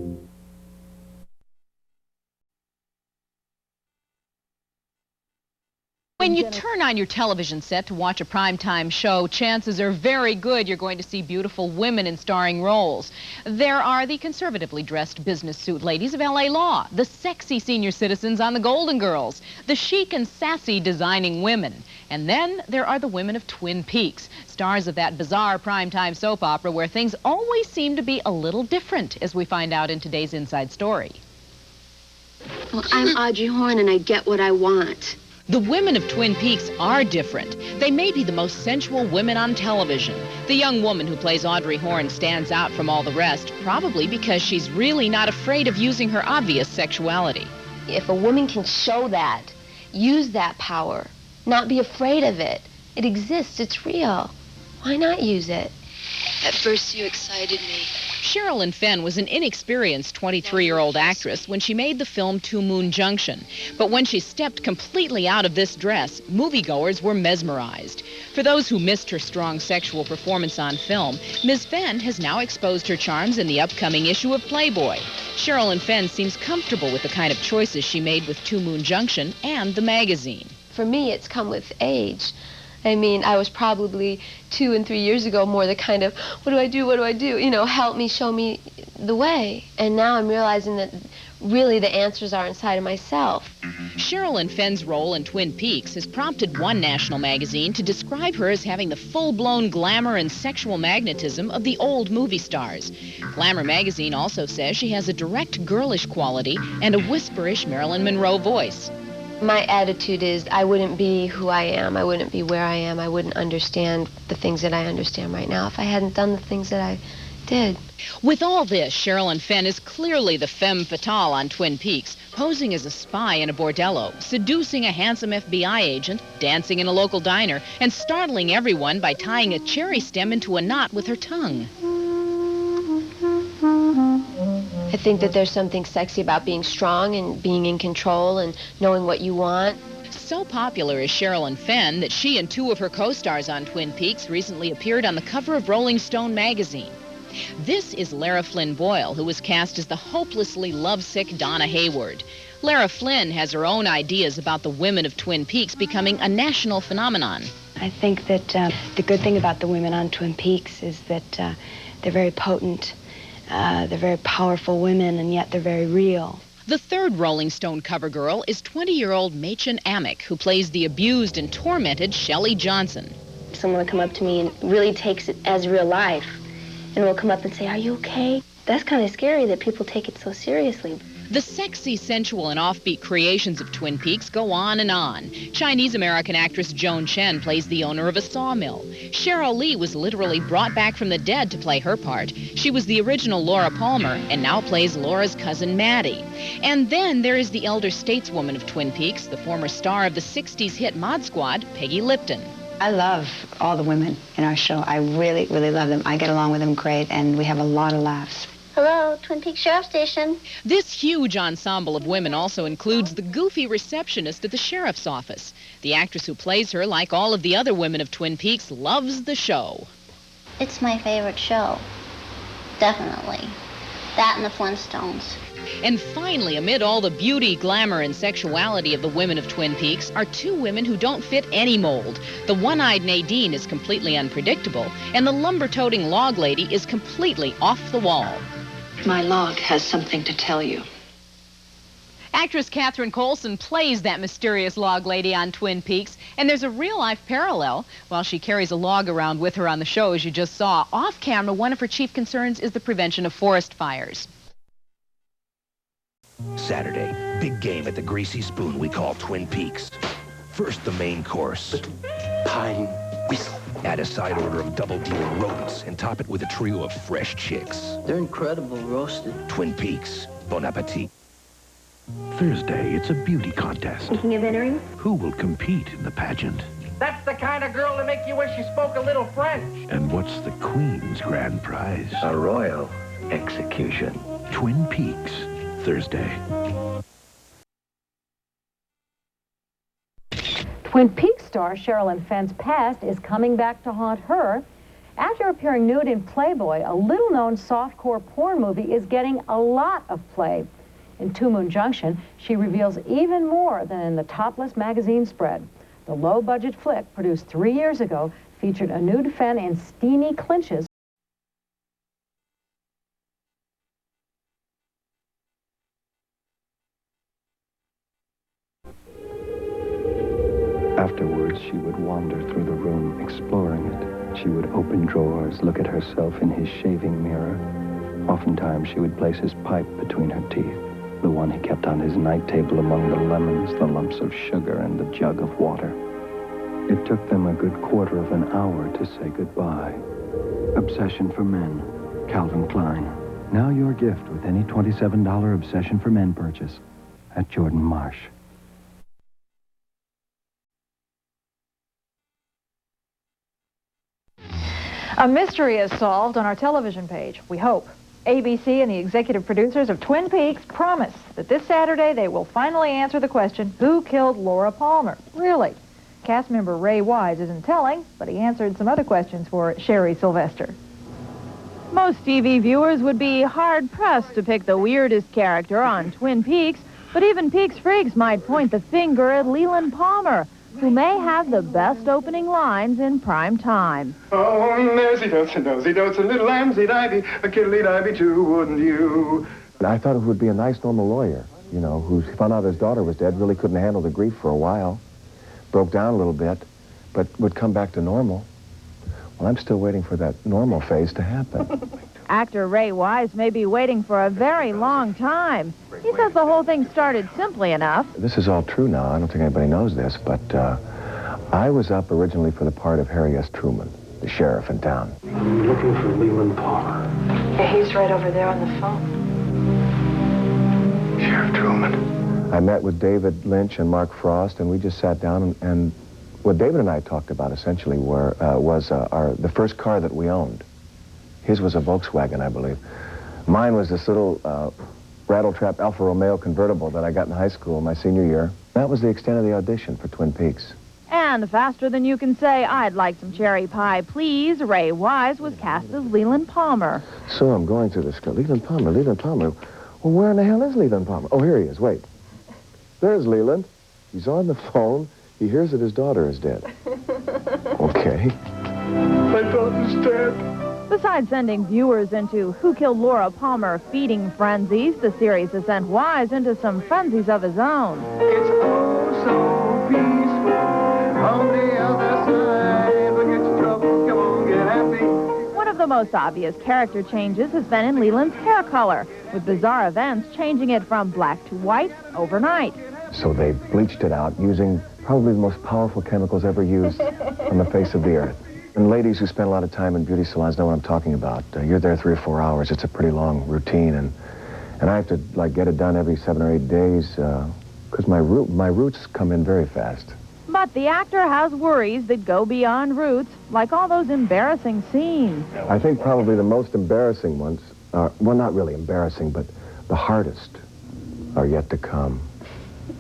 When you turn on your television set to watch a primetime show, chances are very good you're going to see beautiful women in starring roles. There are the conservatively dressed business suit ladies of L.A. Law, the sexy senior citizens on The Golden Girls, the chic and sassy designing women. And then there are the women of Twin Peaks, stars of that bizarre primetime soap opera where things always seem to be a little different, as we find out in today's Inside Story. Well, I'm Audrey Horne, and I get what I want. The women of Twin Peaks are different. They may be the most sensual women on television. The young woman who plays Audrey Horne stands out from all the rest, probably because she's really not afraid of using her obvious sexuality. If a woman can show that, use that power, not be afraid of it, it exists, it's real. Why not use it? At first you excited me. Sherilyn Fenn was an inexperienced 23-year-old actress when she made the film Two Moon Junction. But when she stepped completely out of this dress, moviegoers were mesmerized. For those who missed her strong sexual performance on film, Ms. Fenn has now exposed her charms in the upcoming issue of Playboy. Sherilyn Fenn seems comfortable with the kind of choices she made with Two Moon Junction and the magazine. For me, it's come with age. I mean, I was probably 2 and 3 years ago more the kind of, what do I do, what do I do? You know, help me, show me the way. And now I'm realizing that really the answers are inside of myself. Sherilyn Fenn's role in Twin Peaks has prompted one national magazine to describe her as having the full-blown glamour and sexual magnetism of the old movie stars. Glamour magazine also says she has a direct girlish quality and a whisperish Marilyn Monroe voice. My attitude is I wouldn't be who I am. I wouldn't be where I am. I wouldn't understand the things that I understand right now if I hadn't done the things that I did. With all this, Sherilyn Fenn is clearly the femme fatale on Twin Peaks, posing as a spy in a bordello, seducing a handsome FBI agent, dancing in a local diner, and startling everyone by tying a cherry stem into a knot with her tongue. I think that there's something sexy about being strong and being in control and knowing what you want. So popular is Sherilyn Fenn that she and two of her co-stars on Twin Peaks recently appeared on the cover of Rolling Stone magazine. This is Lara Flynn Boyle, who was cast as the hopelessly lovesick Donna Hayward. Lara Flynn has her own ideas about the women of Twin Peaks becoming a national phenomenon. I think that the good thing about the women on Twin Peaks is that they're very potent, they're very powerful women, and yet they're very real. The third Rolling Stone cover girl is 20-year-old Machen Amick, who plays the abused and tormented Shelley Johnson. Someone will come up to me and really takes it as real life, and will come up and say, "Are you okay?" That's kind of scary that people take it so seriously. The sexy, sensual, and offbeat creations of Twin Peaks go on and on. Chinese-American actress Joan Chen plays the owner of a sawmill. Cheryl Lee was literally brought back from the dead to play her part. She was the original Laura Palmer and now plays Laura's cousin Maddie. And then there is the elder stateswoman of Twin Peaks, the former star of the 60s hit Mod Squad, Peggy Lipton. I love all the women in our show. I really, really love them. I get along with them great, and we have a lot of laughs. Hello, Twin Peaks Sheriff Station. This huge ensemble of women also includes the goofy receptionist at the sheriff's office. The actress who plays her, like all of the other women of Twin Peaks, loves the show. It's my favorite show. Definitely. That and the Flintstones. And finally, amid all the beauty, glamour, and sexuality of the women of Twin Peaks are two women who don't fit any mold. The one-eyed Nadine is completely unpredictable, and the lumber-toting log lady is completely off the wall. My log has something to tell you. Actress Catherine Coulson plays that mysterious log lady on Twin Peaks, and there's a real-life parallel. While she carries a log around with her on the show, as you just saw, off-camera, one of her chief concerns is the prevention of forest fires. Saturday, big game at the Greasy Spoon we call Twin Peaks. First, the main course. Pine whistle. Add a side order of double deal rodents and top it with a trio of fresh chicks. They're incredible roasted. Twin Peaks. Bon appetit. Thursday, it's a beauty contest. Speaking of entering, Who will compete in the pageant? That's the kind of girl to make you wish you spoke a little French. And what's the Queen's grand prize? A royal execution. Twin Peaks. Thursday. Twin Peaks star Sherilyn Fenn's past is coming back to haunt her. After appearing nude in Playboy, a little-known softcore porn movie is getting a lot of play. In Two Moon Junction, she reveals even more than in the topless magazine spread. The low-budget flick, produced 3 years ago, featured a nude Fenn in steamy clinches. Afterwards, she would wander through the room, exploring it. She would open drawers, look at herself in his shaving mirror. Oftentimes, she would place his pipe between her teeth, the one he kept on his night table among the lemons, the lumps of sugar, and the jug of water. It took them a good quarter of an hour to say goodbye. Obsession for Men, Calvin Klein. Now your gift with any $27 Obsession for Men purchase at Jordan Marsh. A mystery is solved on our television page, we hope. ABC and the executive producers of Twin Peaks promise that this Saturday they will finally answer the question, who killed Laura Palmer? Really? Cast member Ray Wise isn't telling, but he answered some other questions for Sherry Sylvester. Most TV viewers would be hard-pressed to pick the weirdest character on Twin Peaks, but even Peaks freaks might point the finger at Leland Palmer, who may have the best opening lines in prime time. Oh, nosy-dotes and nosy-dotes, a little lambsy-divey, a kiddly-divey too, wouldn't you? I thought it would be a nice, normal lawyer, you know, who found out his daughter was dead, really couldn't handle the grief for a while, broke down a little bit, but would come back to normal. Well, I'm still waiting for that normal phase to happen. Actor Ray Wise may be waiting for a very long time. He says the whole thing started simply enough. This is all true now. I don't think anybody knows this, but I was up originally for the part of Harry S. Truman. the sheriff in town. I'm looking for Leland Palmer. Yeah, he's right over there on the phone. Sheriff Truman. I met with David Lynch and Mark Frost, and we just sat down, and what David and I talked about essentially was the first car that we owned. His was a Volkswagen, I believe. Mine was this little rattletrap Alfa Romeo convertible that I got in high school my senior year. That was the extent of the audition for Twin Peaks. And faster than you can say, "I'd like some cherry pie, please," Ray Wise was cast as Leland Palmer. So I'm going through the script. Leland Palmer. Well, where in the hell is Leland Palmer? Oh, here he is. Wait. There's Leland. He's on the phone. He hears that his daughter is dead. Okay. My daughter's dead. Besides sending viewers into Who Killed Laura Palmer feeding frenzies, the series has sent Wise into some frenzies of his own. It's oh so peaceful on the other side. Forget your trouble, come on, get happy. One of the most obvious character changes has been in Leland's hair color, with bizarre events changing it from black to white overnight. So they bleached it out using probably the most powerful chemicals ever used on the face of the earth. And ladies who spend a lot of time in beauty salons know what I'm talking about. You're there 3 or 4 hours. It's a pretty long routine, and I have to like get it done every 7 or 8 days because my roots come in very fast. But the actor has worries that go beyond roots, like all those embarrassing scenes. I think probably the most embarrassing ones are, well, not really embarrassing, but the hardest are yet to come.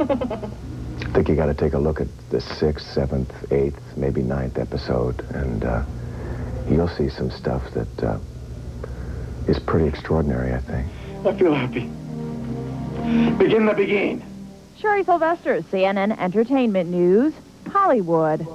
I think you got to take a look at the 6th, 7th, 8th, maybe 9th episode, and you'll see some stuff that is pretty extraordinary, I think. I feel happy. Begin the begin. Sherry Sylvester, CNN Entertainment News, Hollywood.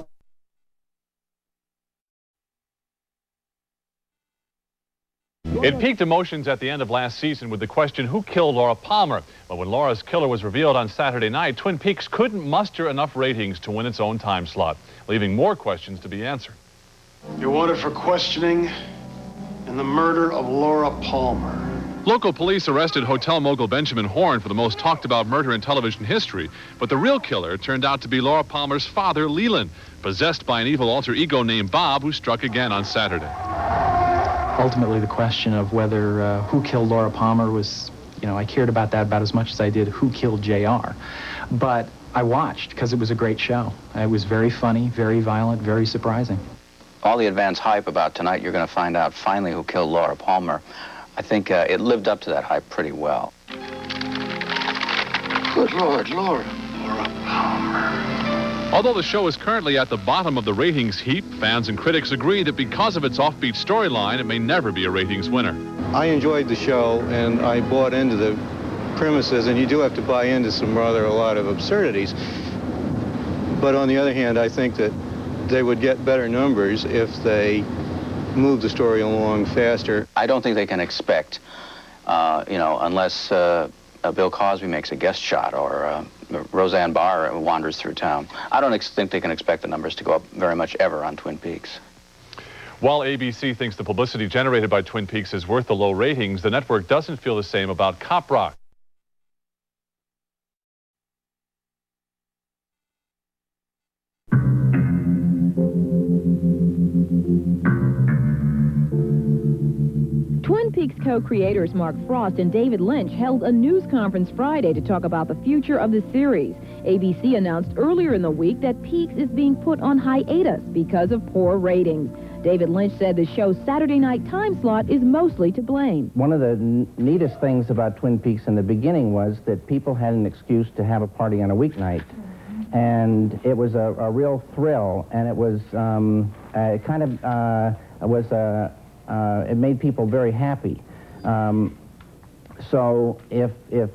It peaked emotions at the end of last season with the question, who killed Laura Palmer? But when Laura's killer was revealed on Saturday night, Twin Peaks couldn't muster enough ratings to win its own time slot, leaving more questions to be answered. You're wanted for questioning in the murder of Laura Palmer. Local police arrested hotel mogul Benjamin Horne for the most talked about murder in television history, but the real killer turned out to be Laura Palmer's father, Leland, possessed by an evil alter ego named Bob, who struck again on Saturday. Ultimately, the question of whether who killed Laura Palmer was, I cared about that about as much as I did who killed JR. But I watched because it was a great show. It was very funny, very violent, very surprising. All the advance hype about tonight, you're going to find out finally who killed Laura Palmer. I think it lived up to that hype pretty well. Good Lord, Laura Palmer. Although the show is currently at the bottom of the ratings heap, fans and critics agree that because of its offbeat storyline, it may never be a ratings winner. I enjoyed the show, and I bought into the premises, and you do have to buy into a lot of absurdities. But on the other hand, I think that they would get better numbers if they moved the story along faster. I don't think they can expect, unless Bill Cosby makes a guest shot or Roseanne Barr wanders through town. I don't think they can expect the numbers to go up very much ever on Twin Peaks. While ABC thinks the publicity generated by Twin Peaks is worth the low ratings, the network doesn't feel the same about Cop Rock. Twin Peaks co-creators Mark Frost and David Lynch held a news conference Friday to talk about the future of the series. ABC announced earlier in the week that Peaks is being put on hiatus because of poor ratings. David Lynch said the show's Saturday night time slot is mostly to blame. One of the neatest things about Twin Peaks in the beginning was that people had an excuse to have a party on a weeknight. And it was a real thrill, and it was it made people very happy. So if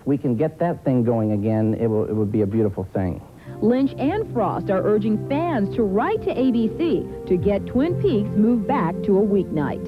we can get that thing going again, it would be a beautiful thing. Lynch and Frost are urging fans to write to ABC to get Twin Peaks moved back to a weeknight.